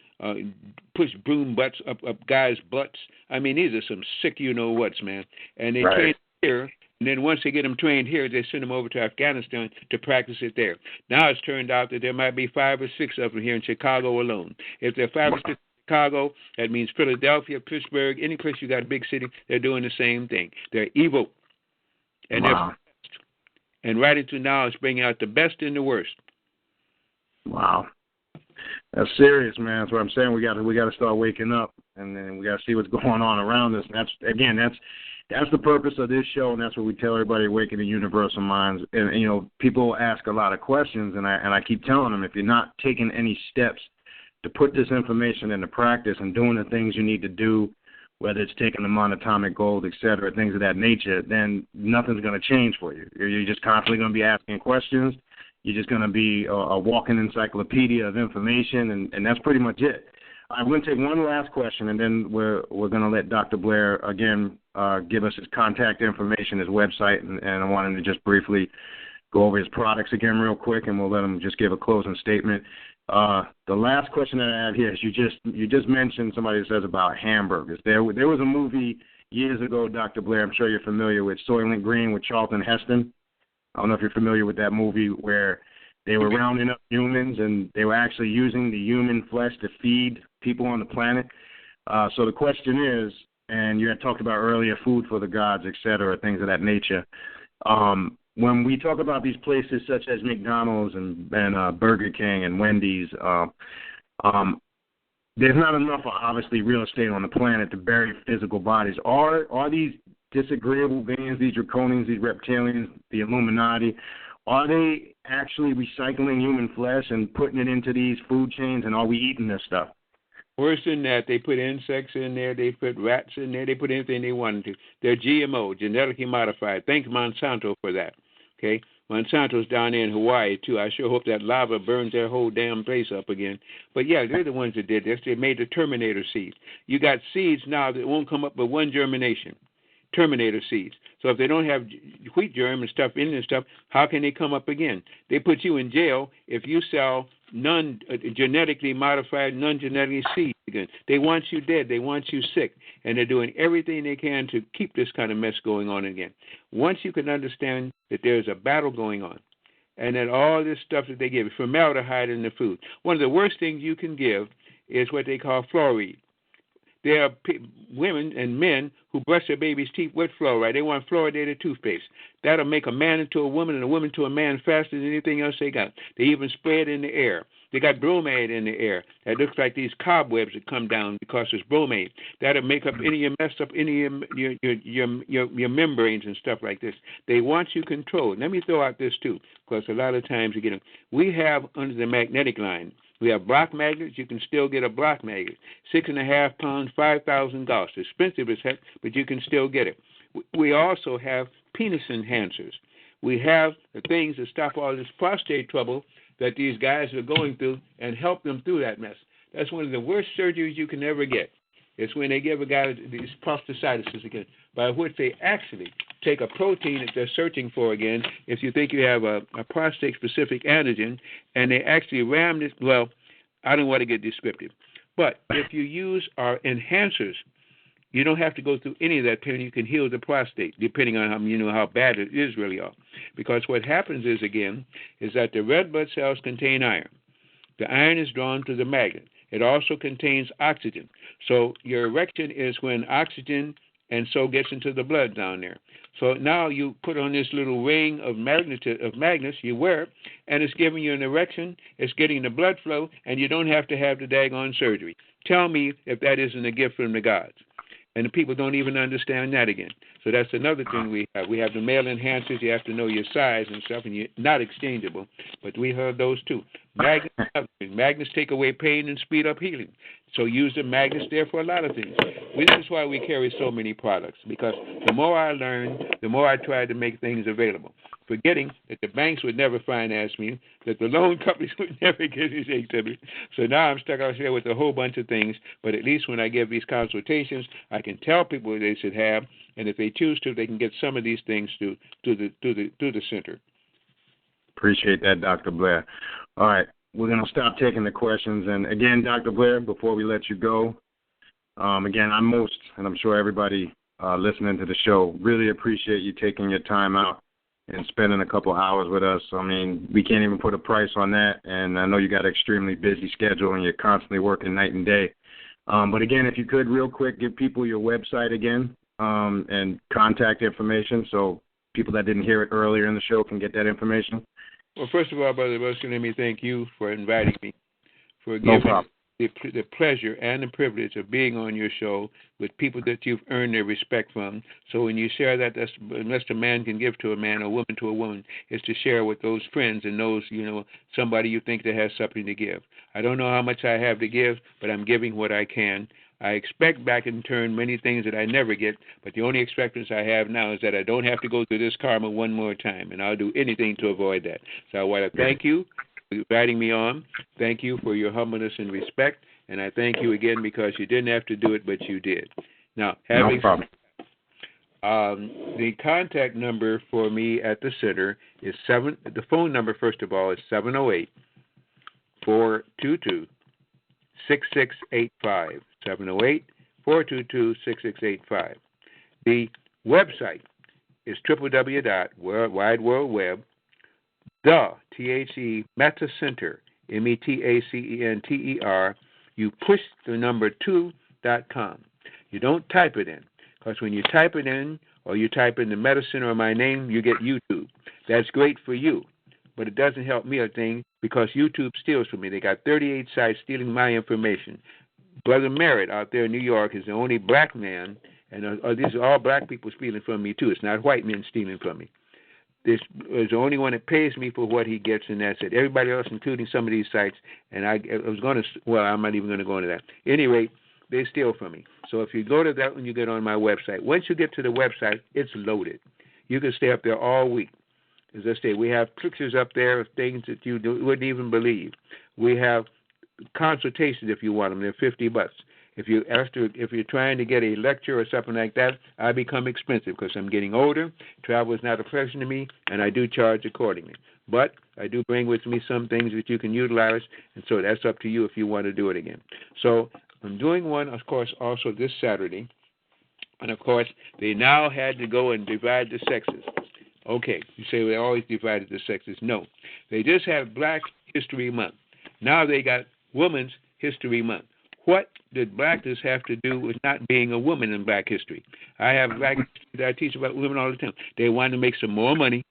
push broom butts up guys' butts. I mean, these are some sick you-know-whats, man. And they train here. And then once they get them trained here, they send them over to Afghanistan to practice it there. Now it's turned out that there might be 5 or 6 of them here in Chicago alone. If there are 5 or 6 in Chicago, that means Philadelphia, Pittsburgh, any place you got a big city, they're doing the same thing. They're evil. And they're best. And right into now, it's bringing out the best and the worst. Wow. That's serious, man. That's what I'm saying. We got to start waking up, and then we got to see what's going on around us. And that's the purpose of this show, and that's what we tell everybody: awakening universal minds. And people ask a lot of questions, and I keep telling them, if you're not taking any steps to put this information into practice and doing the things you need to do, whether it's taking the monatomic gold, et cetera, things of that nature, then nothing's going to change for you. You're just constantly going to be asking questions. You're just going to be a walking encyclopedia of information, and that's pretty much it. I'm going to take one last question, and then we're going to let Dr. Blair, again, give us his contact information, his website, and I want him to just briefly go over his products again real quick, and we'll let him just give a closing statement. The last question that I have here is you just mentioned somebody that says about hamburgers. There was a movie years ago, Dr. Blair, I'm sure you're familiar with, Soylent Green with Charlton Heston. I don't know if you're familiar with that movie where they were rounding up humans and they were actually using the human flesh to feed people on the planet. So the question is, and you had talked about earlier, food for the gods, et cetera, things of that nature. When we talk about these places such as McDonald's and Burger King and Wendy's, there's not enough, obviously, real estate on the planet to bury physical bodies. Are these disagreeable beings, these draconians, these reptilians, the Illuminati, are they actually recycling human flesh and putting it into these food chains, and are we eating this stuff? Worse than that, they put insects in there, they put rats in there, they put anything they wanted to. They're GMO, genetically modified. Thank Monsanto for that. Okay? Monsanto's down there in Hawaii, too. I sure hope that lava burns their whole damn place up again. But, yeah, they're the ones that did this. They made the Terminator seeds. You got seeds now that won't come up with one germination. Terminator seeds. So if they don't have wheat germ and stuff in and stuff, how can they come up again? They put you in jail if you sell genetically modified, non-genetically seeds again. They want you dead. They want you sick. And they're doing everything they can to keep this kind of mess going on again. Once you can understand that there's a battle going on and that all this stuff that they give, formaldehyde in the food, one of the worst things you can give is what they call fluoride. There are women and men who brush their baby's teeth with fluoride. They want fluoridated toothpaste. That'll make a man into a woman and a woman to a man faster than anything else they got. They even spray it in the air. They got bromide in the air. That looks like these cobwebs that come down because it's bromide. That'll make up any of your membranes and stuff like this. They want you controlled. Let me throw out this too, because a lot of times we have under the magnetic line. We have block magnets. You can still get a block magnet. 6.5 pounds, 5,000 Gauss. Expensive as heck, but you can still get it. We also have penis enhancers. We have the things that stop all this prostate trouble that these guys are going through and help them through that mess. That's one of the worst surgeries you can ever get. It's when they give a guy these prostatitis again, by which they actually take a protein that they're searching for again, if you think you have a prostate-specific antigen, and they actually ram this. Well, I don't want to get descriptive. But if you use our enhancers, you don't have to go through any of that pain. You can heal the prostate, depending on how bad it is really are. Because what happens is that the red blood cells contain iron. The iron is drawn to the magnet. It also contains oxygen. So your erection is when oxygen and so gets into the blood down there. So now you put on this little ring of magnets, you wear it, and it's giving you an erection, it's getting the blood flow, and you don't have to have the daggone surgery. Tell me if that isn't a gift from the gods. And the people don't even understand that again. So that's another thing we have. We have the male enhancers. You have to know your size and stuff, and you're not exchangeable. But we have those too. Magnets take away pain and speed up healing. So use the magnets there for a lot of things. This is why we carry so many products, because the more I learn, the more I try to make things available. Forgetting that the banks would never finance me, that the loan companies would never give anything to me. So now I'm stuck out here with a whole bunch of things, but at least when I give these consultations, I can tell people what they should have, and if they choose to, they can get some of these things to the center. Appreciate that, Dr. Blair. All right, we're going to stop taking the questions. And again, Dr. Blair, before we let you go, again, I'm sure everybody listening to the show, really appreciate you taking your time out and spending a couple hours with us. I mean, we can't even put a price on that, and I know you got an extremely busy schedule and you're constantly working night and day. But again, if you could real quick give people your website again and contact information so people that didn't hear it earlier in the show can get that information. Well, first of all, Brother Ruskin, let me thank you for inviting me, for giving the pleasure and the privilege of being on your show with people that you've earned their respect from. So when you share that, that's unless a man can give to a man, a woman to a woman, is to share with those friends and those, somebody you think that has something to give. I don't know how much I have to give, but I'm giving what I can. I expect back in turn many things that I never get, but the only expectancy I have now is that I don't have to go through this karma one more time, and I'll do anything to avoid that. So I want to thank you for inviting me on. Thank you for your humbleness and respect, and I thank you again because you didn't have to do it, but you did. Now, no problem. The contact number for me at the center is the phone number, first of all, is 708-422-6685. 708-422-6685. The website is www.worldwideweb, Metacenter, METACENTER. You push the number 2.com. You don't type it in, because when you type it in or you type in the medicine or my name, you get YouTube. That's great for you, but it doesn't help me a thing because YouTube steals from me. They got 38 sites stealing my information. Brother Merritt out there in New York is the only black man, and these are all black people stealing from me too. It's not white men stealing from me. This is the only one that pays me for what he gets, and that's it. Everybody else, including some of these sites, and I'm not even going to go into that. At any rate, they steal from me. So if you go to that when you get on my website, once you get to the website, it's loaded. You can stay up there all week. As I say, we have pictures up there of things that you wouldn't even believe. We have consultations if you want them. They're $50. If you're trying to get a lecture or something like that, I become expensive because I'm getting older. Travel is not a pleasure to me, and I do charge accordingly. But I do bring with me some things that you can utilize, and so that's up to you if you want to do it again. So I'm doing one, of course, also this Saturday, and of course they now had to go and divide the sexes. Okay, you say they always divided the sexes. No, they just have Black History Month. Now they got Women's History Month. What did blackness have to do with not being a woman in black history? I have black history that I teach about women all the time. They wanted to make some more money,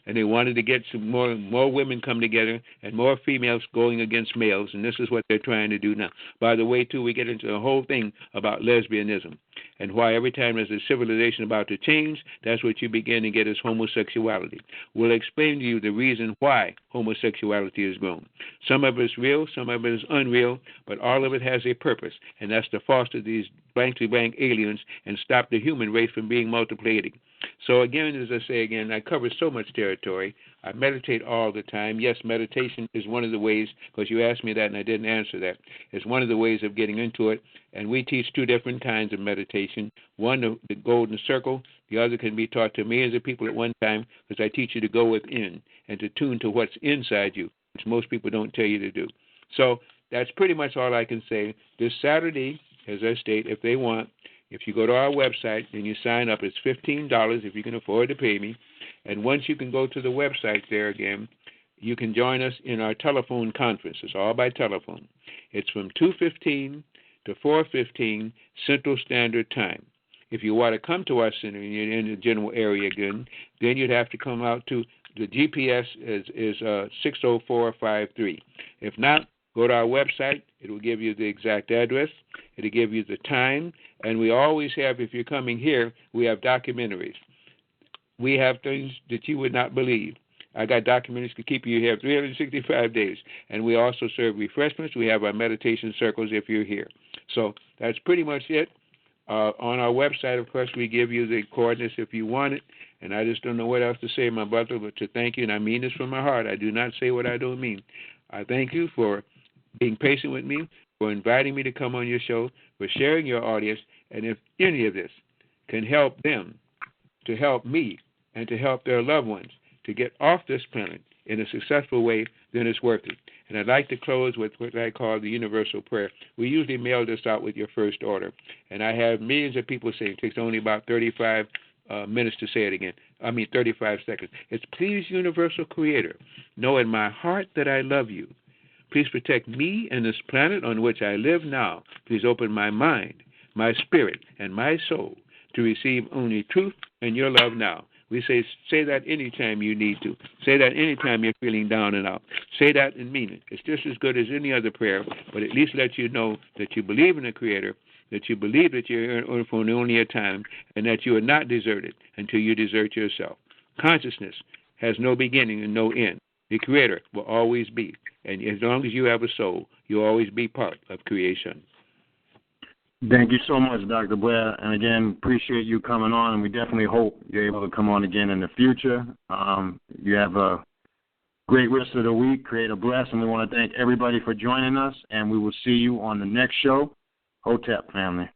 and they wanted to get some more women come together and more females going against males, and this is what they're trying to do now. By the way, too, we get into the whole thing about lesbianism and why every time there's a civilization about to change, that's what you begin to get is homosexuality. We'll explain to you the reason why homosexuality has grown. Some of it is real, some of it is unreal, but all of it has a purpose, and that's to foster these blank aliens and stop the human race from being multiplicating. So again, as I say again, I cover so much territory. I meditate all the time. Yes, meditation is one of the ways, because you asked me that and I didn't answer that. It's one of the ways of getting into it. And we teach two different kinds of meditation. One, the golden circle. The other can be taught to millions of people at one time, because I teach you to go within and to tune to what's inside you, which most people don't tell you to do. So that's pretty much all I can say. This Saturday, as I state, if they want, if you go to our website and you sign up, it's $15 if you can afford to pay me. And once you can go to the website there again, you can join us in our telephone conference. It's all by telephone. It's from 2:15 to 4:15 Central Standard Time. If you want to come to our center and you're in the general area again, then you'd have to come out to the GPS is 60453. If not, go to our website. It will give you the exact address. It will give you the time. And we always have, if you're coming here, we have documentaries. We have things that you would not believe. I got documentaries to keep you here 365 days. And we also serve refreshments. We have our meditation circles if you're here. So that's pretty much it. On our website, of course, we give you the coordinates if you want it. And I just don't know what else to say, my brother, but to thank you. And I mean this from my heart. I do not say what I don't mean. I thank you for being patient with me, for inviting me to come on your show, for sharing your audience. And if any of this can help them, to help me, and to help their loved ones to get off this planet in a successful way, then it's worth it. And I'd like to close with what I call the universal prayer. We usually mail this out with your first order. And I have millions of people saying it takes only about 35 minutes to say it again. 35 seconds. It's please, universal creator, know in my heart that I love you. Please protect me and this planet on which I live now. Please open my mind, my spirit, and my soul to receive only truth and your love now. We say that anytime you need to. Say that anytime you're feeling down and out. Say that and mean it. It's just as good as any other prayer, but at least let you know that you believe in the Creator, that you believe that you're for only a time, and that you are not deserted until you desert yourself. Consciousness has no beginning and no end. The Creator will always be, and as long as you have a soul, you'll always be part of creation. Thank you so much, Dr. Blair. And again, appreciate you coming on, and we definitely hope you're able to come on again in the future. You have a great rest of the week. Create a bless, and we want to thank everybody for joining us, and we will see you on the next show. Hotep, family.